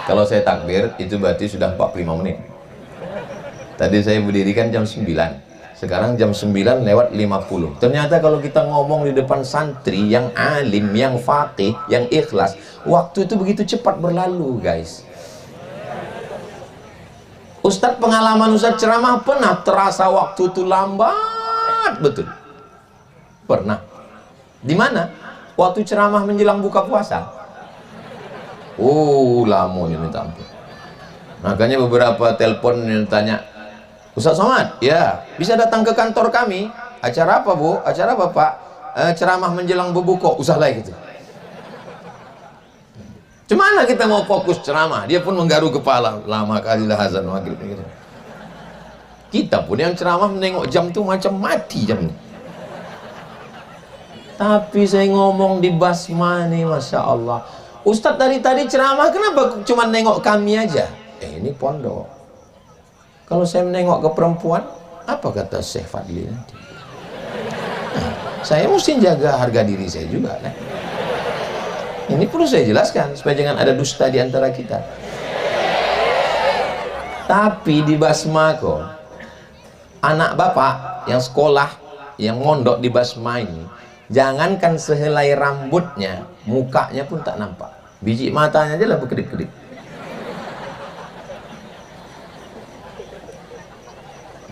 Kalau saya takbir itu berarti sudah 45 menit. Tadi saya berdirikan jam 9, sekarang jam 9 lewat 50. Ternyata kalau kita ngomong di depan santri yang alim, yang faqih, yang ikhlas, waktu itu begitu cepat berlalu guys. Ustadz pengalaman Ustadz ceramah pernah terasa waktu itu lambat betul. Pernah. Di mana? Waktu ceramah menjelang buka puasa. Oh, lama minta ampun. Makanya beberapa telepon yang tanya, Ustadz Somad, ya bisa datang ke kantor kami. Acara apa Bu? Acara apa Pak? Ceramah menjelang berbuka. Usahlah gitu. Cemana kita mau fokus ceramah? Dia pun menggaru kepala. Lama kali lah azan maghrib gitu. Kita pun yang ceramah menengok jam tuh macam mati jam ini. Tapi saya ngomong di basma nih, Masya Allah. Ustadz dari tadi ceramah, kenapa cuma nengok kami aja? Ini pondok. Kalau saya menengok ke perempuan, apa kata Syekh Fadli nanti? Nah, saya mesti jaga harga diri saya juga kan? Ini perlu saya jelaskan supaya jangan ada dusta di antara kita. Tapi di Basma kok, anak bapak yang sekolah, yang mondok di Basma ini, jangankan sehelai rambutnya, mukanya pun tak nampak. Biji matanya aja lah berkedip-kedip.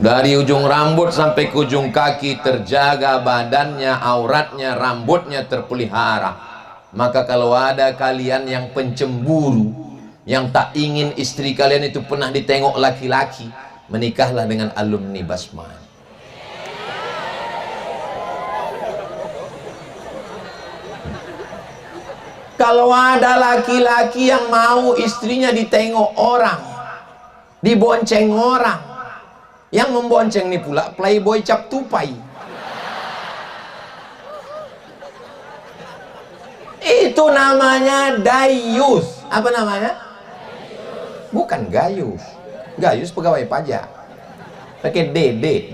Dari ujung rambut sampai ke ujung kaki terjaga badannya, auratnya, rambutnya terpelihara. Maka kalau ada kalian yang pencemburu, yang tak ingin istri kalian itu pernah ditengok laki-laki, menikahlah dengan alumni Basma. Kalau ada laki-laki yang mau istrinya ditengok orang, dibonceng orang, yang membonceng ini pula playboy cap tupai, itu namanya dayus. Apa namanya? Bukan gayus. Gayus pegawai pajak, pakai D,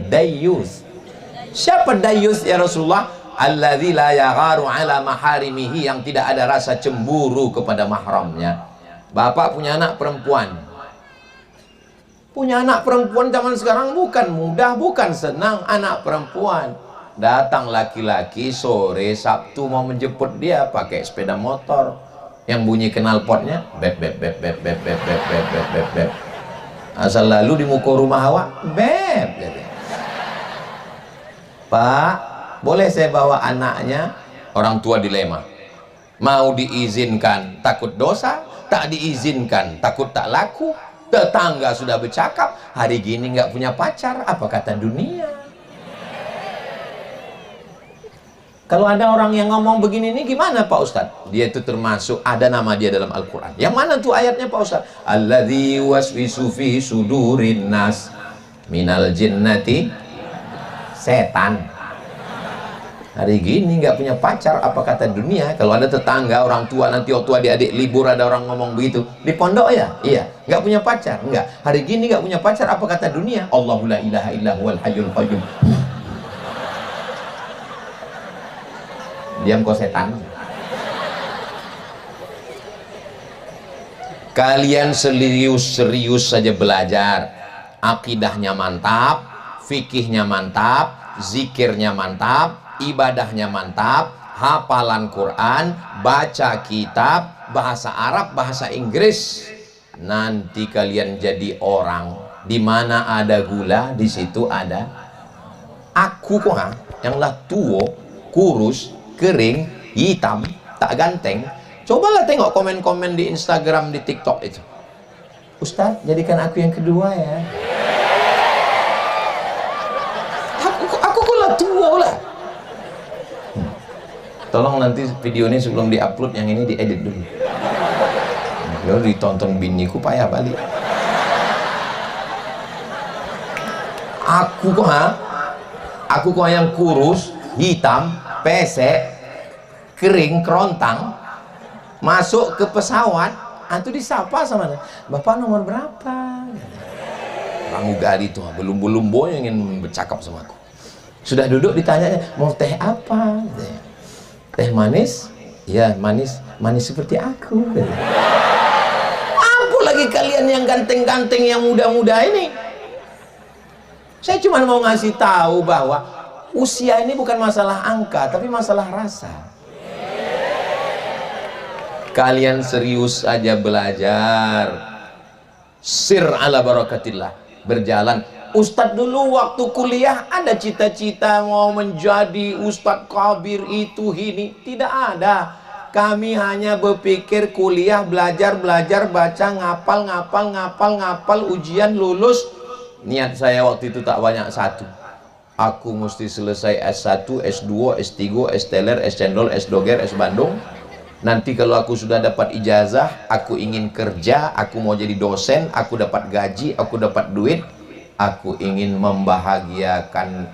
dayus. Siapa dayus ya Rasulullah? Alladzi la yagharu ala maharimihi, yang tidak ada rasa cemburu kepada mahramnya. Bapak punya anak perempuan. Punya anak perempuan zaman sekarang bukan mudah, bukan senang. Anak perempuan. Datang laki-laki sore Sabtu mau menjemput dia pakai sepeda motor yang bunyi knalpotnya bep bep bep bep bep bep bep bep bep bep bep. Asal lalu di muka rumah awak bep bep. Pak, boleh saya bawa anaknya? Orang tua dilema. Mau diizinkan takut dosa, tak diizinkan takut tak laku. Tetangga sudah bercakap, hari gini nggak punya pacar, apa kata dunia? Kalau ada orang yang ngomong begini ini gimana Pak Ustadz? Dia itu termasuk, ada nama dia dalam Al-Quran. Yang mana tuh ayatnya Pak Ustadz? Alladzi waswisu fi sudurin nas minal jinnati, setan. Hari gini nggak punya pacar, apa kata dunia? Kalau ada tetangga, orang tua, nanti waktu adik-adik libur ada orang ngomong begitu. Di pondok ya? Iya. Nggak punya pacar? Enggak. Hari gini nggak punya pacar, apa kata dunia? Allahu la ilaha illa huwal hayyul qayyum. Diam kau setan. Kalian serius-serius saja belajar, akidahnya mantap, fikihnya mantap, zikirnya mantap, ibadahnya mantap, hafalan Quran, baca kitab, bahasa Arab, bahasa Inggris. Nanti kalian jadi orang, di mana ada gula, di situ ada aku kok yang lah tua, kurus, kering, hitam, tak ganteng. Cobalah tengok komen-komen di Instagram, di TikTok itu. Ustaz, jadikan aku yang kedua ya. Aku kok lah tua lah. Tolong nanti video ini sebelum diupload, yang ini diedit dulu. Lalu ditonton biniku payah balik. Aku kok yang kurus, hitam, pesek, kering, kerontang, masuk ke pesawat, antu disapa sama dia, Bapak nomor berapa? Orang Ugali tuh, belum boy yang ingin bercakap sama aku. Sudah duduk ditanya, mau teh apa? Teh manis? Ya manis, manis seperti aku. Apa lagi kalian yang ganteng-ganteng, yang muda-muda ini? Saya cuma mau ngasih tahu bahwa usia ini bukan masalah angka, tapi masalah rasa. Kalian serius aja belajar. Sir ala barakatillah. Berjalan. Ustadz dulu waktu kuliah ada cita-cita mau menjadi Ustadz Kabir itu ini. Tidak ada. Kami hanya berpikir kuliah, belajar, baca, ngapal, ujian, lulus. Niat saya waktu itu tak banyak satu. Aku mesti selesai S1, S2, S3, S teler, S cendol, S doger, S Bandung. Nanti kalau aku sudah dapat ijazah, aku ingin kerja, aku mau jadi dosen, aku dapat gaji, aku dapat duit, aku ingin membahagiakan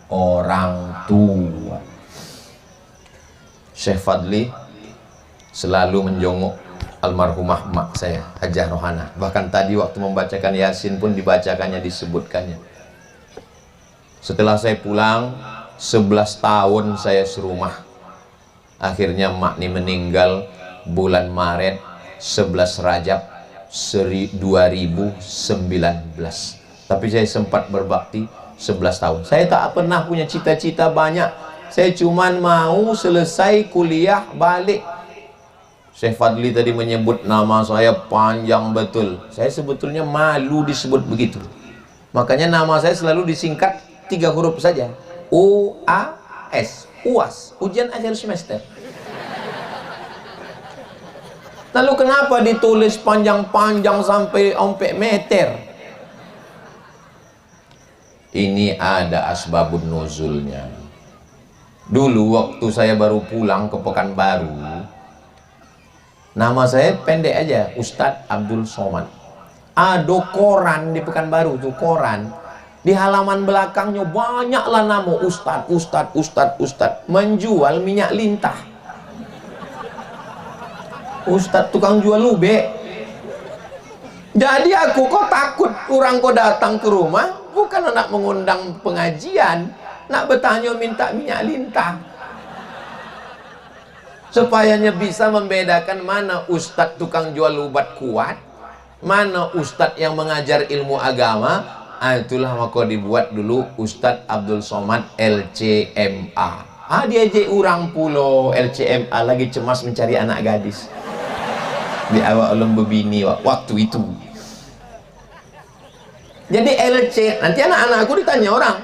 orang tua. Syekh Fadli selalu menjongok almarhumah mak saya, Hajah Rohana. Bahkan tadi waktu membacakan Yasin pun dibacakannya, disebutkannya. Setelah saya pulang 11 tahun saya serumah. Akhirnya mak ini meninggal bulan Maret 11 Rajab 2019. Tapi saya sempat berbakti 11 tahun. Saya tak pernah punya cita-cita banyak. Saya cuman mau selesai kuliah balik. Syekh Fadli tadi menyebut nama saya panjang betul. Saya sebetulnya malu disebut begitu. Makanya nama saya selalu disingkat 3 huruf saja. UAS. UAS. Ujian akhir semester. Lalu kenapa ditulis panjang-panjang sampai 4 meter? Ini ada asbabun nuzulnya. Dulu waktu saya baru pulang ke Pekanbaru, nama saya pendek aja, Ustadz Abdul Somad. Ada koran di Pekanbaru tuh, koran. Di halaman belakangnya banyaklah nama Ustadz. Menjual minyak lintah. Ustadz tukang jual lube. Jadi aku kok takut orang kok datang ke rumah, bukan nak mengundang pengajian, nak bertanya minta minyak lintah. Supayanya bisa membedakan mana ustadz tukang jual obat kuat, mana ustadz yang mengajar ilmu agama. Itulah maka dibuat dulu Ustadz Abdul Somad LCMA. Dia je orang pulau LCMA lagi cemas mencari anak gadis di awal lembu bini waktu itu. Jadi LC, nanti anak-anak aku ditanya orang,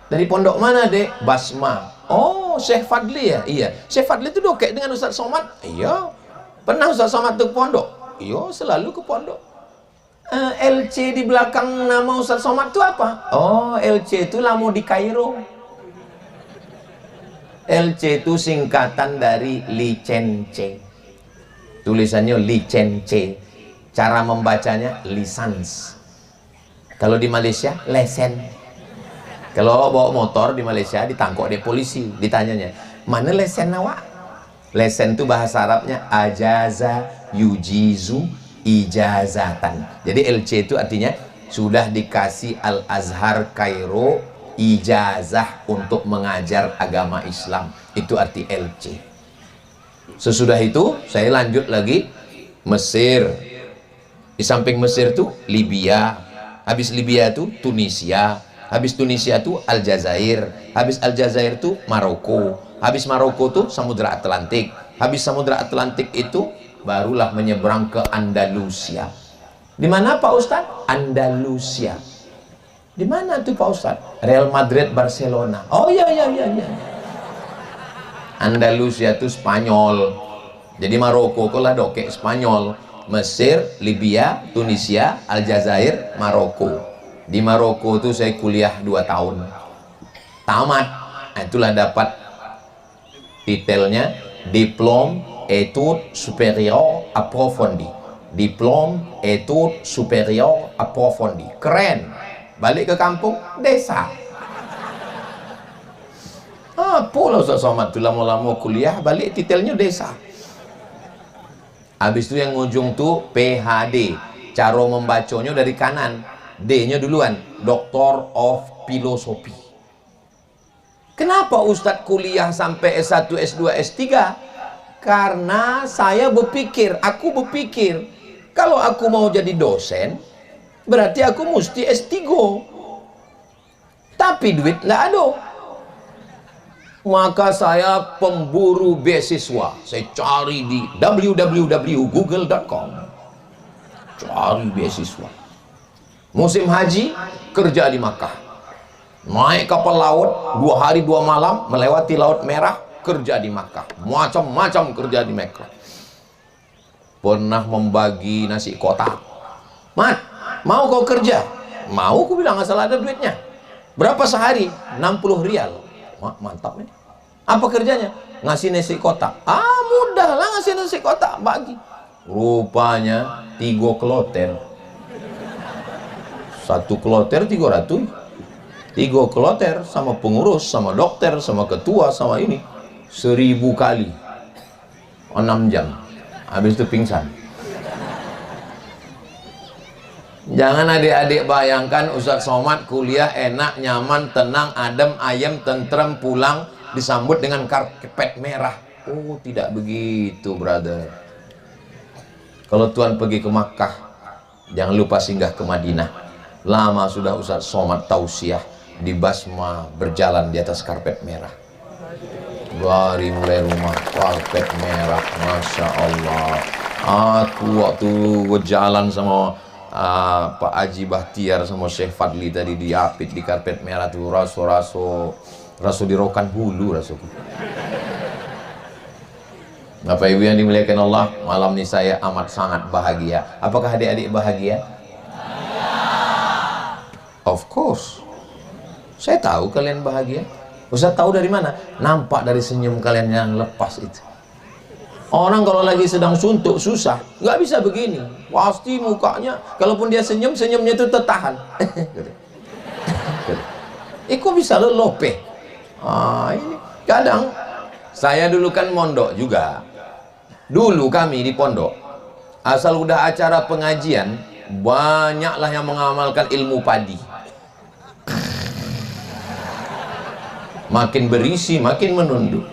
dari pondok mana dek? Basma. Oh, Syekh Fadli ya? Iya. Syekh Fadli itu dokek dengan Ustadz Somad? Iya. Pernah Ustadz Somad ke pondok? Iya, selalu ke pondok. LC di belakang nama Ustadz Somad itu apa? Oh, LC itu lamo di Kairo. LC itu singkatan dari licence. Tulisannya licence. Cara membacanya lisans. Kalau di Malaysia lesen. Kalau bawa motor di Malaysia ditangkap di polisi, ditanyanya, "Mana lesen awak?" Lesen itu bahasa Arabnya ajaza yujizu ijazatan. Jadi LC itu artinya sudah dikasih Al-Azhar Kairo ijazah untuk mengajar agama Islam. Itu arti LC. Sesudah itu saya lanjut lagi Mesir. Di samping Mesir itu Libya. Habis Libya itu Tunisia. Habis Tunisia itu Aljazair. Habis Aljazair itu Maroko. Habis Maroko itu Samudra Atlantik. Habis Samudra Atlantik itu barulah menyeberang ke Andalusia. Di mana Pak Ustadz? Andalusia. Di mana tuh Pak Ustadz? Real Madrid, Barcelona. Oh iya. Andalusia itu Spanyol. Jadi Maroko kok lah dokek Spanyol. Mesir, Libya, Tunisia, Aljazair, Maroko. Di Maroko tuh saya kuliah 2 tahun. Tamat. Nah, itulah dapat titelnya Diplôme Études Supérieures Approfondies. Diplôme Études Supérieures Approfondies. Keren. Balik ke kampung, desa. Apalah Ustaz Somad tuh lama-lama kuliah, balik titelnya desa. Habis itu yang ujung tuh PhD. Cara membacanya dari kanan. D-nya duluan, Doctor of Philosophy. Kenapa Ustadz kuliah sampai S1, S2, S3? Karena saya berpikir, aku berpikir, kalau aku mau jadi dosen, berarti aku mesti S3. Tapi duit nggak ada. Maka saya pemburu beasiswa. Saya cari di www.google.com. Cari beasiswa. Musim haji, kerja di Makkah. Naik kapal laut, 2 hari 2 malam, melewati Laut Merah, kerja di Makkah. Macam-macam kerja di Makkah. Pernah membagi nasi kotak. "Mat, mau kau kerja?" "Mau," aku bilang, asal ada duitnya. "Berapa sehari?" 60 rial. Wah, mantap nih. "Apa kerjanya?" "Ngasih nasi kotak." Mudah lah ngasih nasi kotak, bagi. Rupanya 3 kloter. 1 kloter 300. 3 kloter sama pengurus, sama dokter, sama ketua, sama ini 1000 kali 6 jam. Habis itu pingsan. Jangan adik-adik bayangkan Ustadz Somad kuliah enak, nyaman, tenang, adem, ayem, tentrem, pulang disambut dengan karpet merah. Oh, tidak begitu, brother. Kalau Tuhan pergi ke Makkah, jangan lupa singgah ke Madinah. Lama sudah Ustadz Somad tausiah di Basma berjalan di atas karpet merah. Dari mulai rumah karpet merah, Masya Allah. Aku waktu berjalan sama Pak Haji Bahtiar sama Syekh Fadli tadi diapit di karpet merah tuh, raso dirokan bulu rasoku. Bapak Ibu yang dimuliakan Allah, malam ini saya amat sangat bahagia. Apakah adik-adik bahagia? Of course. Saya tahu kalian bahagia. Ustaz tahu dari mana? Nampak dari senyum kalian yang lepas itu. Orang kalau lagi sedang suntuk, susah, nggak bisa begini. Pasti mukanya, kalaupun dia senyum, senyumnya itu tertahan. Kok bisa lo lope? Ini kadang saya dulu kan mondok juga. Dulu kami di pondok, asal udah acara pengajian, banyaklah yang mengamalkan ilmu padi. Makin berisi, makin menunduk.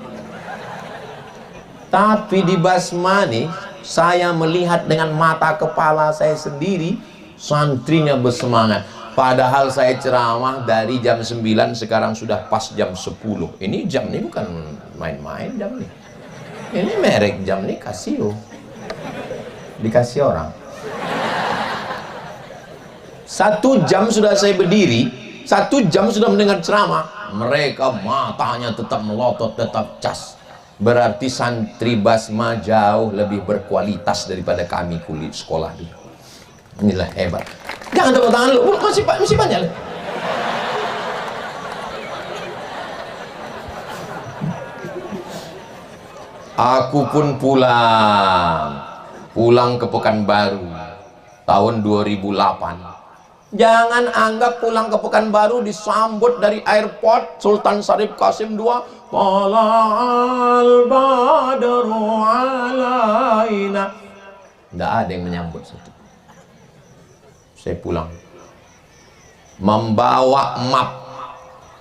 Tapi di Basma nih, saya melihat dengan mata kepala saya sendiri, santrinya bersemangat. Padahal saya ceramah dari jam 9, sekarang sudah pas jam 10. Ini jam ini bukan main-main jam nih. Ini merek jam nih Casio. Dikasih orang. 1 jam sudah saya berdiri, 1 jam sudah mendengar ceramah. Mereka matanya tetap melotot, tetap cas. Berarti santri Basma jauh lebih berkualitas daripada kami kulit sekolah dulu. Inilah hebat. Jangan tepuk tangan lu, masih banyak. Aku pun pulang ke Pekanbaru tahun 2008. Jangan anggap pulang ke Pekanbaru disambut dari airport Sultan Syarif Qasim II, tala'al badru alaina. Tidak ada yang menyambut satu. Saya pulang membawa map,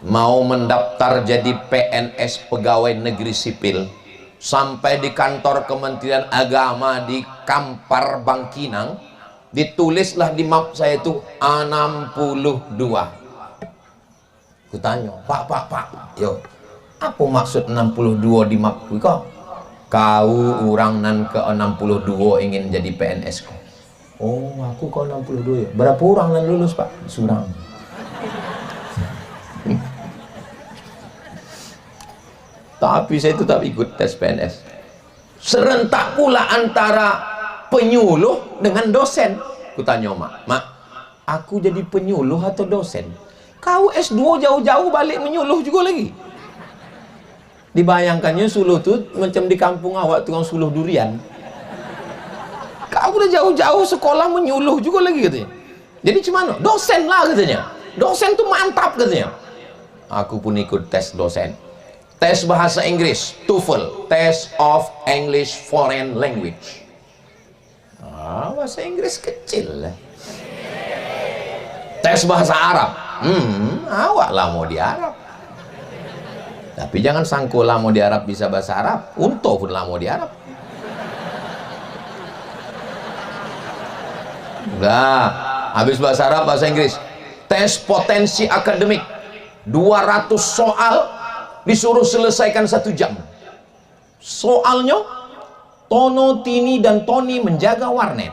mau mendaftar jadi PNS, pegawai negeri sipil. Sampai di kantor Kementerian Agama di Kampar Bangkinang, ditulislah di map saya itu 62. Kutanya, Pak, yo, apa maksud 62 di map kau? Kau orang nan ke 62 ingin jadi PNS kau. Oh, aku kau 62 ya. Berapa orang nan lulus, Pak? Surang. Tapi saya tetap ikut tes PNS. Serentak pula antara penyuluh dengan dosen. Kutanya mak, aku jadi penyuluh atau dosen? Kau S2 jauh-jauh balik menyuluh juga lagi. Dibayangkannya suluh tuh macam di kampung awak tukang suluh durian. Kau udah jauh-jauh sekolah menyuluh juga lagi katanya. Jadi gimana? Dosen lah katanya. Dosen tuh mantap katanya. Aku pun ikut tes dosen. Tes bahasa Inggris, TOEFL, Test of English Foreign Language. Bahasa Inggris kecil lah. Tes bahasa Arab, awak lah mau di Arab. Tapi jangan sangko lah mau di Arab bisa bahasa Arab. Untung pun lah mau di Arab. Udah, habis bahasa Arab, bahasa Inggris. Tes potensi akademik, 200 soal. Disuruh selesaikan 1 jam. Soalnya, Tono, Tini, dan Toni menjaga warnet.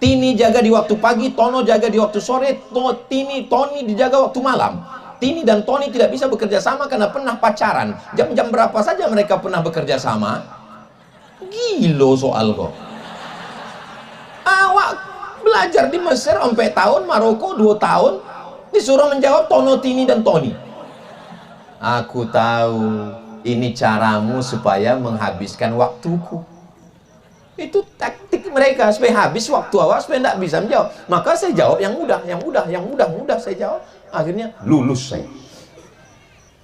Tini jaga di waktu pagi, Tono jaga di waktu sore, Tini, Toni dijaga waktu malam. Tini dan Toni tidak bisa bekerja sama karena pernah pacaran. Jam-jam berapa saja mereka pernah bekerja sama? Gilo soal kok. Awak belajar di Mesir 4 tahun, Maroko 2 tahun, disuruh menjawab Tono, Tini, dan Toni. Aku tahu ini caramu supaya menghabiskan waktuku. Itu taktik mereka supaya habis waktu awak, supaya tidak bisa menjawab. Maka saya jawab yang mudah saya jawab. Akhirnya lulus saya.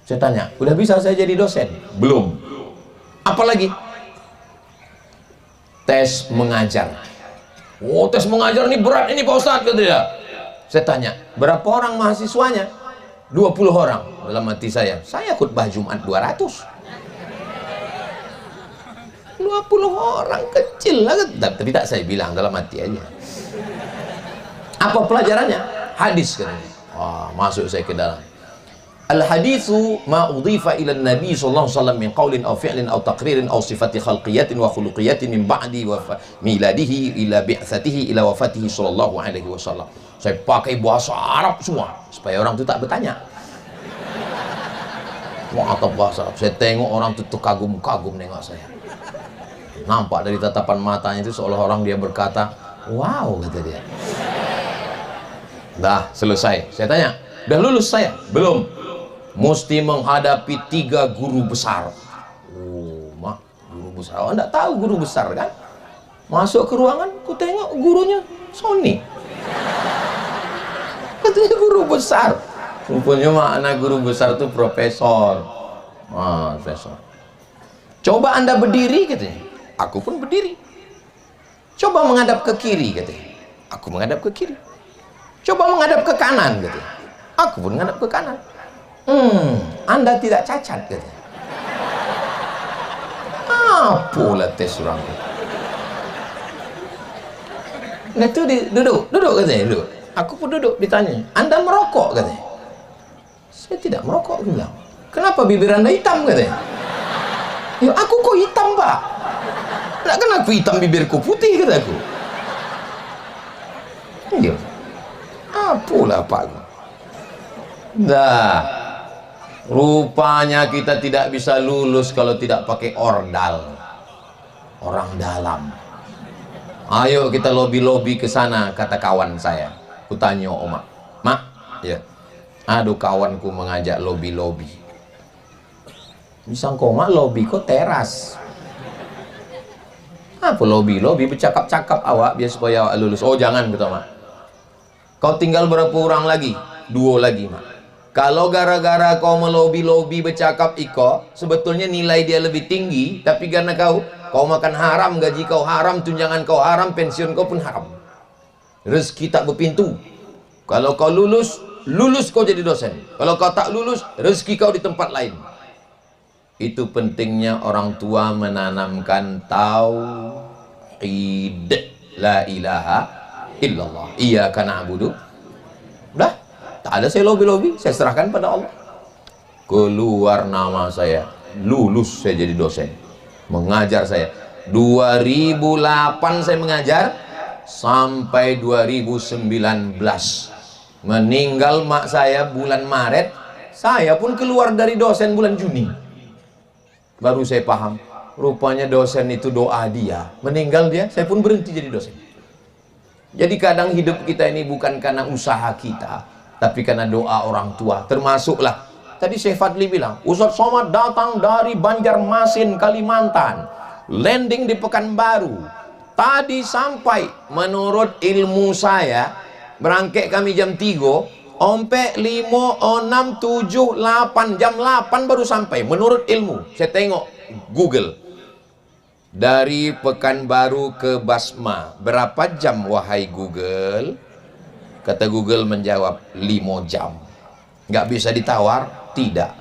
Saya tanya, udah bisa saya jadi dosen? Belum. Apalagi? Tes mengajar. Oh, tes mengajar ini berat ini Pak Ustadz, kata dia. Saya tanya, berapa orang mahasiswanya? 20 orang. Dalam hati saya khutbah Jumat 200. 20 orang kecil lah. Tapi tak saya bilang, dalam hati aja. Apa pelajarannya? Hadis katanya. Masuk saya ke dalam. Al-hadithu ma udhifa ila Nabi sallallahu alaihi wasallam min qaulin aw fi'lin aw taqririn aw sifati khalqiyatin wa khuluqiyatin min ba'di wa miladihi ila bi'tsatihi ila wafatihi sallallahu alaihi wasallam. Saya pakai bahasa Arab semua supaya orang itu tak bertanya. Atau bahasa Arab. Saya tengok orang itu kagum-kagum nengok saya. Nampak dari tatapan matanya itu seolah orang dia berkata, wow, kata dia. Dah selesai. Saya tanya, udah lulus saya? Belum. Mesti menghadapi 3 guru besar. Guru besar. Oh, enggak tahu guru besar kan? Masuk ke ruangan, ku tengok gurunya Sony. Katanya guru besar. Rupanya makna guru besar itu profesor. Profesor. Coba Anda berdiri, katanya. Aku pun berdiri. Coba menghadap ke kiri, katanya. Aku menghadap ke kiri. Coba menghadap ke kanan, katanya. Aku pun menghadap ke kanan. Anda tidak cacat, katanya. Apalah tes orang. Nah itu duduk katanya, duduk. Aku pun duduk, ditanya, Anda merokok, katanya. Saya tidak merokok, aku bilang. Kenapa bibir Anda hitam, katanya? Ya aku kok hitam, Pak? Nah, kan aku hitam, bibirku putih, kataku. Iya. Apalah, Pak. Nah, rupanya kita tidak bisa lulus kalau tidak pakai ordal. Orang dalam. Ayo kita lobi-lobi ke sana, kata kawan saya. Kutanya Oma, Mak, ya. Aduh, kawanku mengajak lobi-lobi. Bisa koma lobby kok teras. Apa lobby bercakap-cakap awak biar supaya awak lulus. Oh jangan gitu mak. Kau tinggal berapa orang lagi? 2 lagi mak. Kalau gara-gara kau melobi bercakap iko, sebetulnya nilai dia lebih tinggi, tapi karena kau makan haram, gaji kau haram, tunjangan kau haram, pensiun kau pun haram. Rezeki tak berpintu. Kalau kau lulus kau jadi dosen. Kalau kau tak lulus, rezeki kau di tempat lain. Itu pentingnya orang tua menanamkan tauhid, la ilaha illallah, iyyaka na'budu. Udah, tak ada saya lobby, saya serahkan pada Allah. Keluar nama saya, lulus saya jadi dosen. Mengajar saya 2008 saya mengajar sampai 2019. Meninggal mak saya bulan Maret, saya pun keluar dari dosen bulan Juni. Baru saya paham, rupanya dosen itu doa dia. Meninggal dia, saya pun berhenti jadi dosen. Jadi kadang hidup kita ini bukan karena usaha kita, tapi karena doa orang tua. Termasuklah, tadi Syekh Fadli bilang, Ustaz Somad datang dari Banjarmasin, Kalimantan, landing di Pekanbaru. Tadi sampai, menurut ilmu saya, berangkat kami jam 3, Ompe 5, 6, 7, 8, jam 8 baru sampai. Menurut ilmu, saya tengok Google. Dari Pekanbaru ke Basma, berapa jam wahai Google? Kata Google menjawab, 5 jam. Nggak bisa ditawar? Tidak.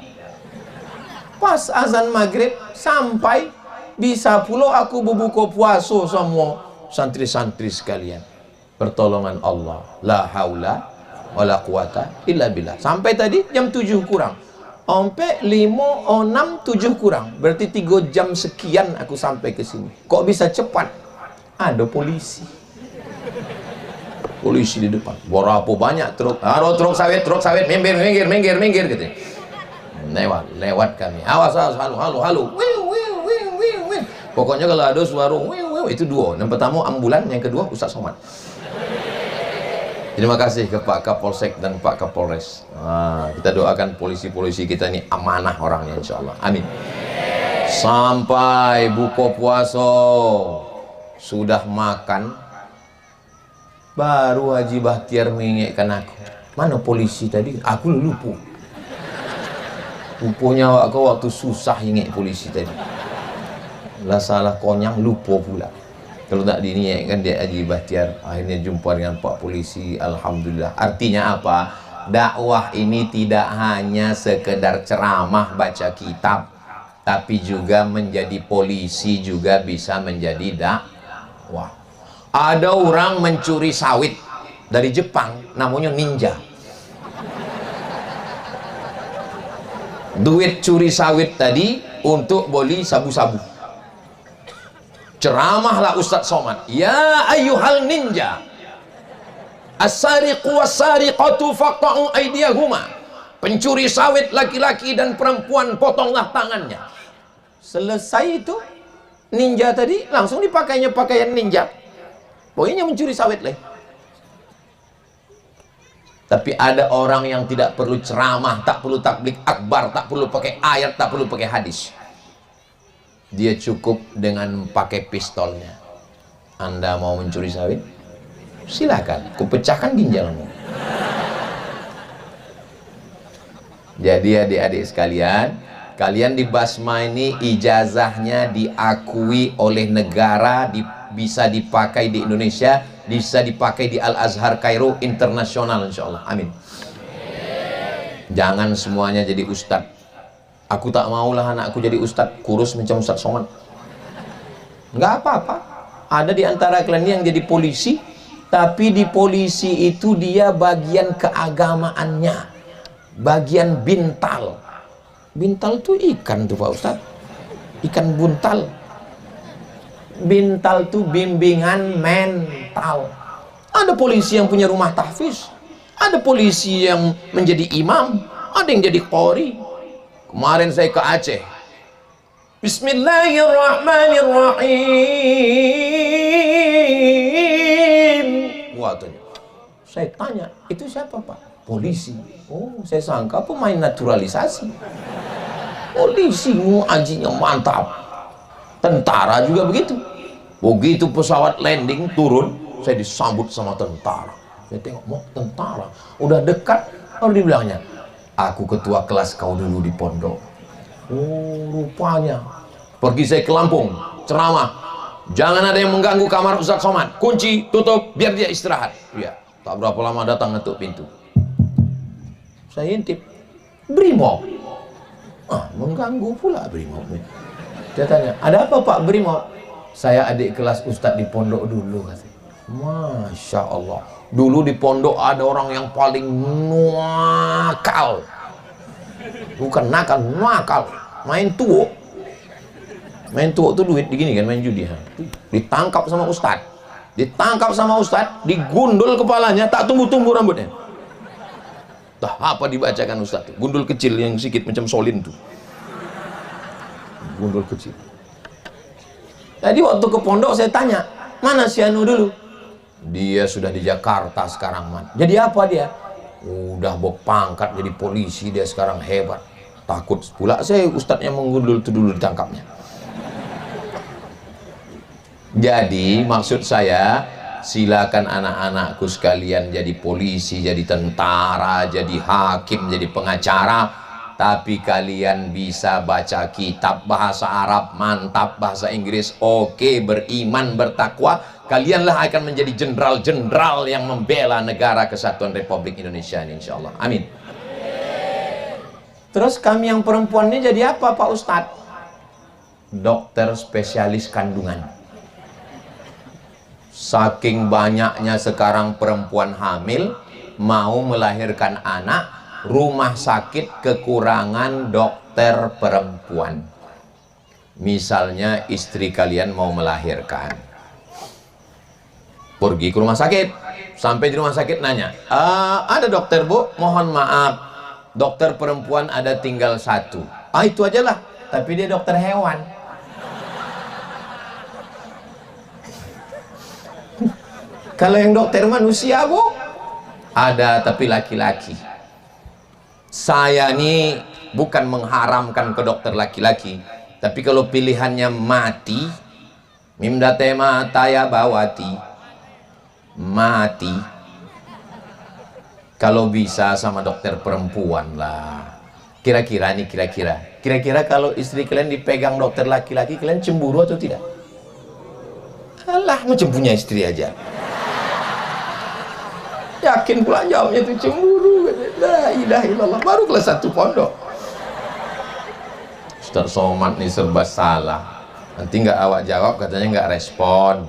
Pas azan maghrib, sampai. Bisa pula aku berbuka puasa semua santri-santri sekalian. Pertolongan Allah. La haula wala quwata illa billah. Sampai tadi jam 7 kurang. Sampai 5, 6, 7 kurang. Berarti 3 jam sekian aku sampai ke sini. Kok bisa cepat? Ada polisi. Polisi di depan. Berapa banyak truk? Truk sawit, minggir gitu. Lewat kami. Awas, halu. Pokoknya kalau ada suara itu 2. Yang pertama ambulan, yang kedua Ustaz Somad. Terima kasih ke Pak Kapolsek dan Pak Kapolres. Kita doakan polisi-polisi kita ini amanah orangnya insya Allah. Amin. Sampai buka puasa sudah makan, baru Haji Bahtiar mengingatkan aku. Mana polisi tadi? Aku lupa. Rupanya aku waktu susah ingat polisi tadi. Lah salah konyang lupa pula. Kalau tak diniatkan dia Haji Bahtiar, akhirnya jumpa dengan Pak Polisi. Alhamdulillah. Artinya apa? Dakwah ini tidak hanya sekedar ceramah baca kitab, tapi juga menjadi polisi juga bisa menjadi dakwah. Ada orang mencuri sawit dari Jepang, namanya ninja. Duit curi sawit tadi untuk beli sabu-sabu. Ceramahlah Ustaz Somad, ya ayyuhal ninja, as-sariqu was-sariqatu faqta'u aydiyahuma. Pencuri sawit laki-laki dan perempuan, potonglah tangannya. Selesai itu, ninja tadi langsung dipakainya pakaian ninja. Pokoknya mencuri sawit lah. Tapi ada orang yang tidak perlu ceramah, tak perlu tablik akbar, tak perlu pakai ayat, tak perlu pakai hadis. Dia cukup dengan pakai pistolnya. Anda mau mencuri sawit? Silakan, kupecahkan ginjalmu. Jadi adik-adik sekalian, kalian di Basma ini ijazahnya diakui oleh negara, bisa dipakai di Indonesia, bisa dipakai di Al-Azhar Kairo internasional insyaallah. Amin. Jangan semuanya jadi ustadz. Aku tak maulah anakku jadi ustadz kurus macam Ustaz Somad. Nggak apa-apa. Ada di antara kalian yang jadi polisi, tapi di polisi itu dia bagian keagamaannya, bagian bintal. Bintal tuh ikan tuh Pak Ustadz, ikan buntal. Bintal tuh bimbingan mental. Ada polisi yang punya rumah tahfiz, ada polisi yang menjadi imam, ada yang jadi qori. Kemarin saya ke Aceh. Bismillahirrahmanirrahim. Waktunya. Saya tanya, itu siapa Pak? Polisi. Oh, saya sangka pemain naturalisasi. Polisi ngajinya mantap, tentara juga begitu. Begitu pesawat landing turun, saya disambut sama tentara. Saya tengok, mau tentara udah dekat, lalu dibilangnya, aku ketua kelas kau dulu di pondok. Oh, rupanya. Pergi saya ke Lampung, ceramah, jangan ada yang mengganggu kamar Ustaz Somad, kunci, tutup, biar dia istirahat. Ya, tak berapa lama datang ngetuk pintu. Saya intip, Brimob. Mengganggu pula Brimob. Dia tanya, ada apa Pak Brimob? Saya adik kelas Ustadz di pondok dulu, katanya. Masya Allah, dulu di pondok ada orang yang paling nakal. Bukan nakal, nakal. Main tuo. Main tuo itu duit digini kan, main judi. Ditangkap sama Ustadz. Ditangkap sama Ustadz, digundul kepalanya, tak tumbuh-tumbuh rambutnya. Dah apa dibacakan Ustadz? Gundul kecil yang sedikit macam solin tuh. Gundul kecil. Jadi waktu ke pondok saya tanya, mana si Anu dulu? Dia sudah di Jakarta sekarang, man. Jadi apa dia? Udah berpangkat jadi polisi, dia sekarang hebat. Takut pula saya Ustadz yang menggundul itu dulu ditangkapnya. Jadi maksud saya, silakan anak-anakku sekalian jadi polisi, jadi tentara, jadi hakim, jadi pengacara. Tapi kalian bisa baca kitab bahasa Arab, mantap, bahasa Inggris, oke, beriman, bertakwa, kalianlah akan menjadi jenderal-jenderal yang membela negara kesatuan Republik Indonesia ini, insya Allah. Amin. Terus kami yang perempuannya jadi apa Pak Ustadz? Dokter spesialis kandungan. Saking banyaknya sekarang perempuan hamil, mau melahirkan anak, rumah sakit kekurangan dokter perempuan. Misalnya istri kalian mau melahirkan, pergi ke rumah sakit, sampai di rumah sakit nanya, ada dokter Bu, mohon maaf, dokter perempuan ada tinggal satu. Itu aja lah, tapi dia dokter hewan. Kalau yang dokter manusia Bu, ada tapi laki-laki. Saya ini bukan mengharamkan ke dokter laki-laki, tapi kalau pilihannya mati, mimdatema taya bawati, mati, kalau bisa sama dokter perempuan lah. Kira-kira nih, kira-kira kalau istri kalian dipegang dokter laki-laki, kalian cemburu atau tidak? Alah, macam punya istri aja. Yakin pula jawabnya itu cemburu. La ilaha illallah, baru kelas 1 pondok. Ustaz Somad nih serba salah. Nanti nggak awak jawab, katanya nggak respon.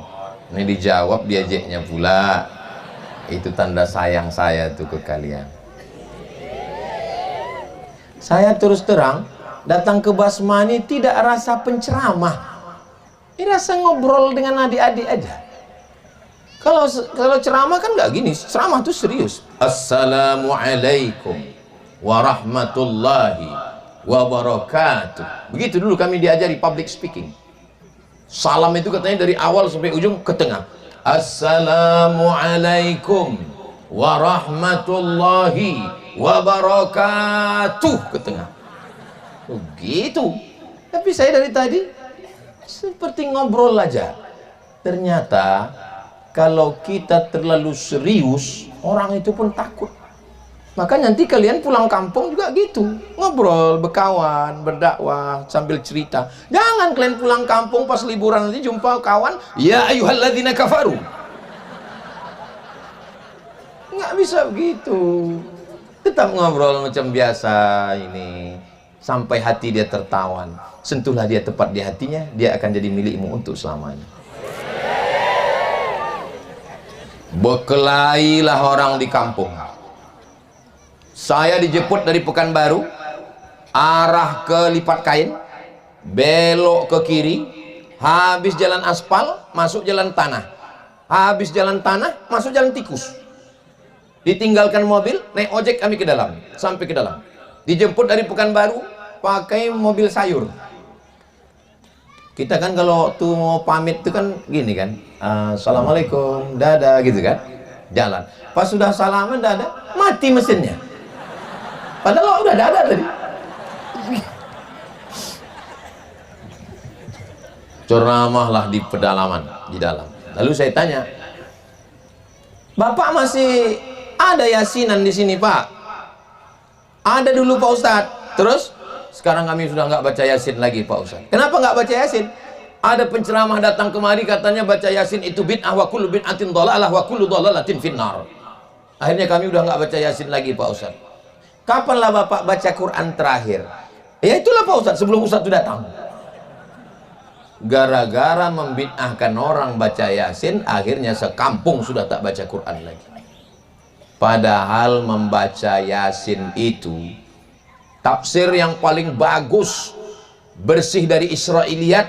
Ini dijawab diajeknya pula. Itu tanda sayang saya tuh ke kalian. Saya terus terang datang ke Basmani tidak rasa penceramah. Ini rasa ngobrol dengan adik-adik aja. Kalau ceramah kan nggak gini, ceramah tuh serius. Assalamualaikum warahmatullahi wabarakatuh. Begitu dulu kami diajari public speaking. Salam itu katanya dari awal sampai ujung ke tengah. Assalamualaikum warahmatullahi wabarakatuh ke tengah. Begitu. Tapi saya dari tadi seperti ngobrol aja. Ternyata kalau kita terlalu serius, orang itu pun takut. Maka nanti kalian pulang kampung juga gitu, ngobrol, berkawan, berdakwah, sambil cerita. Jangan kalian pulang kampung pas liburan nanti jumpa kawan, ya ayyuhalladzina kafaru. Nggak bisa begitu. Tetap ngobrol macam biasa ini, sampai hati dia tertawan. Sentuhlah dia tepat di hatinya, dia akan jadi milikmu untuk selamanya. Berkelailah orang di kampung. Saya dijemput dari Pekanbaru, arah ke Lipat Kain, belok ke kiri, habis jalan aspal, masuk jalan tanah, habis jalan tanah, masuk jalan tikus. Ditinggalkan mobil, naik ojek kami ke dalam, sampai ke dalam. Dijemput dari Pekanbaru, pakai mobil sayur. Kita kan kalau tuh mau pamit tuh kan gini kan, assalamualaikum, dadah gitu kan, jalan. Pas sudah salaman dadah, mati mesinnya. Padahal udah dadah tadi. ceramahlah di pedalaman, di dalam. Lalu saya tanya, Bapak masih ada yasinan di sini, Pak? Ada dulu, Pak Ustadz. Terus sekarang kami sudah nggak baca yasin lagi, Pak Ustadz. Kenapa nggak baca yasin? Ada penceramah datang kemari katanya baca yasin itu bid'ah, wa kullu bid'atin dhalalah wa kullu dhalalatin finnar. Akhirnya kami udah nggak baca yasin lagi, Pak Ustadz. Kapanlah Bapak baca Quran terakhir? Ya itulah Pak Ustadz, sebelum Ustadz itu datang. Gara-gara membid'ahkan orang baca yasin, akhirnya sekampung sudah tak baca Quran lagi. Padahal membaca yasin itu tafsir yang paling bagus, bersih dari Israiliyat,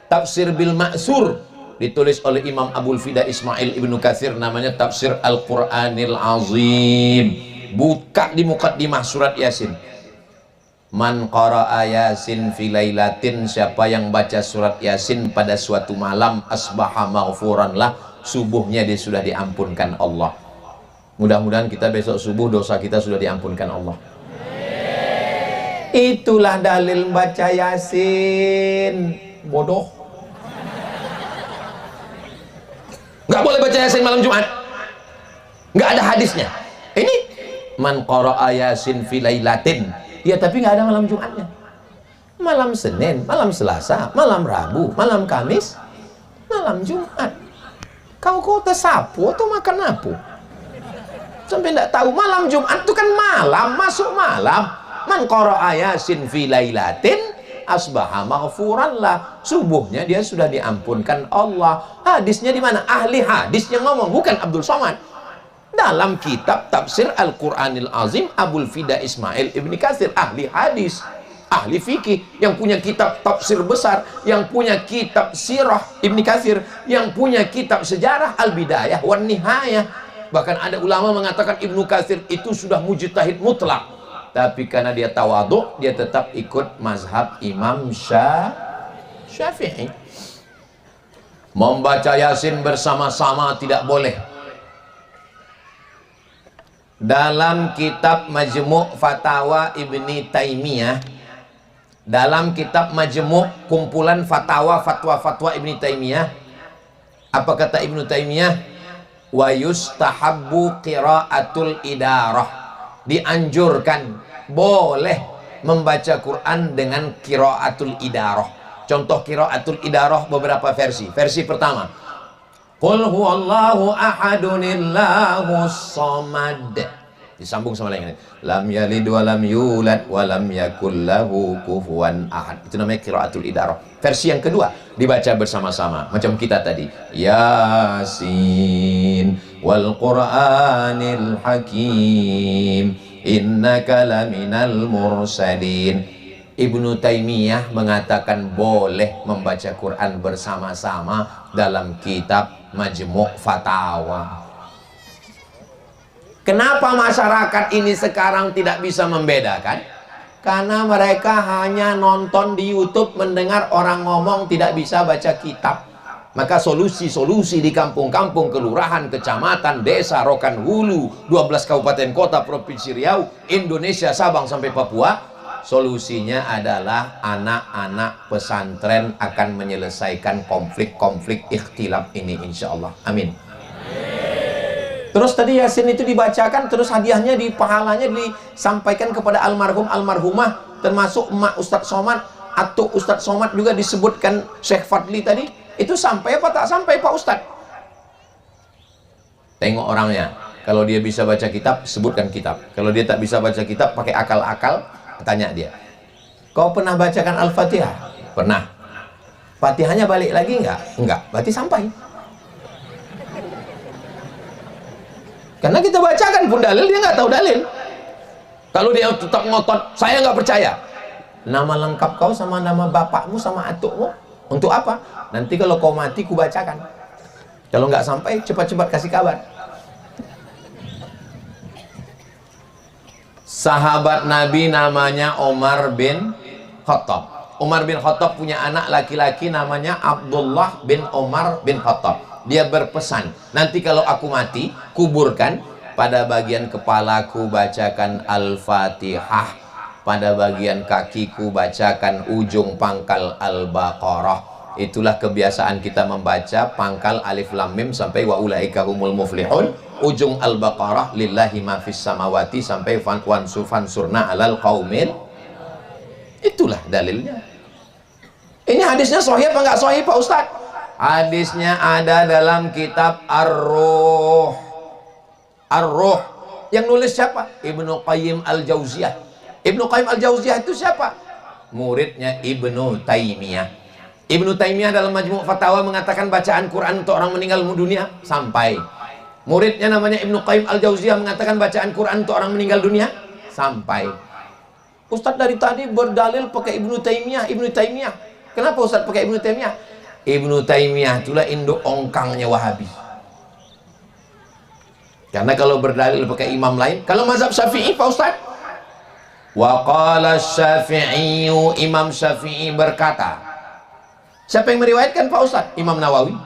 tafsir bil ma'sur, ditulis oleh Imam Abul Fida Ismail Ibnu Katsir, namanya tafsir Al-Quranil Azim. Buka di muqaddimah surat Yasin, man qara'a yasin fi lailatin, siapa yang baca surat Yasin pada suatu malam, asbaha maghfuran lah, subuhnya dia sudah diampunkan Allah. Mudah-mudahan kita besok subuh dosa kita sudah diampunkan Allah. Itulah dalil baca yasin. Bodoh. Nggak boleh baca yasin malam Jumat, nggak ada hadisnya. Ini man qara'a yasin fi lailatin, ya tapi nggak ada malam Jumatnya. Malam Senin, malam Selasa, malam Rabu, malam Kamis, malam Jumat. Kau tersapu atau makan apa? Sampai nggak tahu malam Jumat itu kan malam, masuk malam. Man qara'a yasin fi lailatin asbaha maghfuran lah, subuhnya dia sudah diampunkan Allah. Hadisnya di mana? Ahli hadis yang ngomong, bukan Abdul Somad. Dalam kitab tafsir Al-Quranil Azim, Abul Fida Ismail Ibni Katsir, ahli hadis, ahli fikih, yang punya kitab tafsir besar, yang punya kitab sirah Ibni Katsir, yang punya kitab sejarah Al-Bidayah wan Nihayah. Bahkan ada ulama mengatakan Ibnu Katsir itu sudah mujtahid mutlak, tapi karena dia tawadhu, dia tetap ikut mazhab Imam Syafi'i. Membaca yasin bersama-sama tidak boleh. Dalam kitab Majmu' Fatawa Ibni Taimiyah, dalam kitab Majmu' kumpulan fatwa Ibni Taimiyah, apa kata Ibnu Taimiyah? Wa yustahabbu qiraatul idarah, dianjurkan, boleh membaca Quran dengan qiraatul idarah. Contoh qiraatul idarah beberapa versi. Versi pertama, qul huwallahu ahadunillahus samad, disambung sama yang ini, lam yalid wa lam yulad wa lam yakul lahu kufuwan ahad. Itu namanya qiraatul idarah. Versi yang kedua dibaca bersama-sama macam kita tadi, Yasin wal Qur'anil Hakim innaka laminal mursalin. Ibnu Taimiyah mengatakan boleh membaca Quran bersama-sama dalam kitab Majmu' Fatawa. Kenapa masyarakat ini sekarang tidak bisa membedakan? Karena mereka hanya nonton di YouTube, mendengar orang ngomong, tidak bisa baca kitab. Maka solusi-solusi di kampung-kampung, kelurahan, kecamatan, desa, Rokan Hulu, 12 kabupaten kota Provinsi Riau, Indonesia, Sabang sampai Papua, solusinya adalah anak-anak pesantren akan menyelesaikan konflik-konflik ikhtilaf ini, insya Allah. Amin. Terus tadi Yasin itu dibacakan, terus hadiahnya, di pahalanya disampaikan kepada almarhum almarhumah, termasuk emak Ustadz Somad atau Ustadz Somad juga disebutkan Syekh Fadli tadi. Itu sampai apa tak sampai Pak Ustadz? Tengok orangnya. Kalau dia bisa baca kitab, sebutkan kitab. Kalau dia tak bisa baca kitab, pakai akal-akal, tanya dia, kau pernah bacakan Al-Fatihah? Pernah. Fatihahnya balik lagi enggak? Enggak. Berarti sampai. Karena kita bacakan pun dalil, dia nggak tahu dalil. Kalau dia tetap ngotot, saya nggak percaya. Nama lengkap kau sama nama bapakmu sama atukmu untuk apa? Nanti kalau kau mati ku bacakan. Kalau nggak sampai, cepat-cepat kasih kabar. Sahabat Nabi namanya Umar bin Khattab. Umar bin Khattab punya anak laki-laki namanya Abdullah bin Umar bin Khattab. Dia berpesan, nanti kalau aku mati, kuburkan, pada bagian kepalaku bacakan Al-Fatihah, pada bagian kakiku bacakan ujung pangkal Al-Baqarah, Itulah kebiasaan kita membaca pangkal alif lam mim sampai wa ulaika humul muflihun, ujung Al-Baqarah lillahi ma fis samawati sampai fansurna alal qaumil. Itulah dalilnya. Ini hadisnya sahih apa enggak sahih Pak Ustaz? Hadisnya ada dalam kitab Ar-Ruh. Ar-Ruh yang nulis siapa? Ibnu Qayyim Al-Jauziyah. Ibnu Qayyim Al-Jauziyah itu siapa? Muridnya Ibnu Taimiyah. Ibnu Taimiyah dalam Majmu' Fatawa mengatakan bacaan Quran untuk orang meninggal dunia sampai. Muridnya namanya Ibnu Qayyim Al-Jauziyah mengatakan bacaan Quran untuk orang meninggal dunia sampai. Ustadz dari tadi berdalil pakai Ibnu Taimiyah, Ibnu Taimiyah. Kenapa Ustadz pakai Ibnu Taimiyah? Ibnu Taimiyah itulah induk ongkangnya Wahabi. Karena kalau berdalil pakai imam lain, kalau mazhab Syafi'i Pak Ustadz, wa qala Syafi'i, Imam Syafi'i berkata. Siapa yang meriwayatkan Pak Ustadz? Imam Nawawi.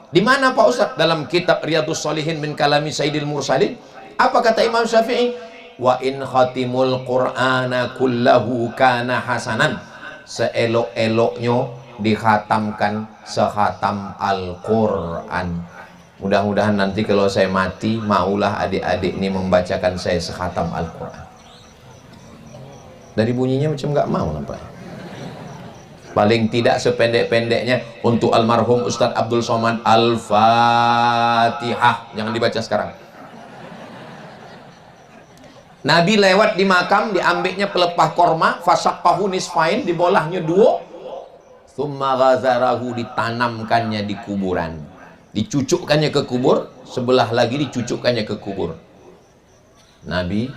Di mana Pak Ustadz? Dalam kitab Riyadhus Shalihin min kalami Sayyidil Mursalin. Apa kata Imam Syafi'i? Wa in khatimul Qur'ana kullahu kana hasanan. Seelok-eloknya dikhatamkan sekhatam Al-Quran. Mudah-mudahan nanti kalau saya mati, maulah adik-adik ini membacakan saya sekhatam Al-Quran. Dari bunyinya macam nggak mau nampaknya. Paling tidak sependek-pendeknya untuk almarhum Ustadz Abdul Somad Al-Fatihah. Jangan dibaca sekarang. Nabi lewat di makam, diambilnya pelepah korma, fasaqahu nisfain, dibolahnya dua, thumma ghazarahu, ditanamkannya di kuburan, dicucukkannya ke kubur, sebelah lagi dicucukkannya ke kubur. Nabi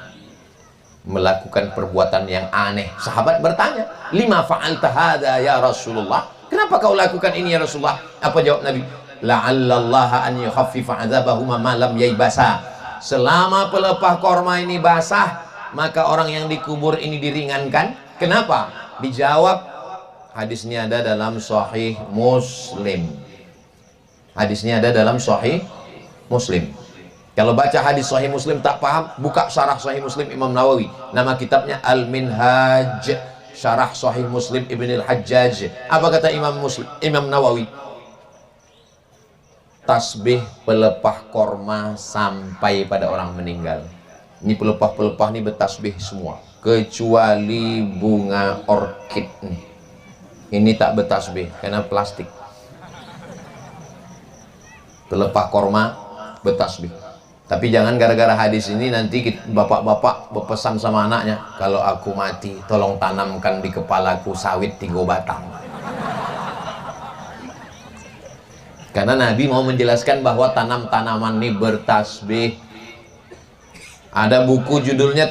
melakukan perbuatan yang aneh. Sahabat bertanya, lima fa'alta hadza ya Rasulullah? Kenapa kau lakukan ini ya Rasulullah? Apa jawab Nabi? La'allallaha an yukhaffifa 'adzabahuma ma lam yaibasa. Selama pelepah korma ini basah, maka orang yang dikubur ini diringankan. Kenapa? Dijawab, hadisnya ada dalam Sahih Muslim. Hadisnya ada dalam Sahih Muslim. Kalau baca hadis Sahih Muslim tak paham, buka syarah Sahih Muslim Imam Nawawi. Nama kitabnya Al-Minhaj, syarah Sahih Muslim Ibn Al-Hajjaj. Apa kata Imam Nawawi? Tasbih pelepah korma sampai pada orang meninggal. Ini pelepah-pelepah ini bertasbih semua, kecuali bunga orkid nih. Ini tak bertasbih karena plastik. Pelepah korma bertasbih. Tapi jangan gara-gara hadis ini nanti bapak-bapak berpesan sama anaknya, kalau aku mati tolong tanamkan di kepalaku sawit 3 batang. Karena Nabi mau menjelaskan bahwa tanam-tanaman ini bertasbih. Ada buku judulnya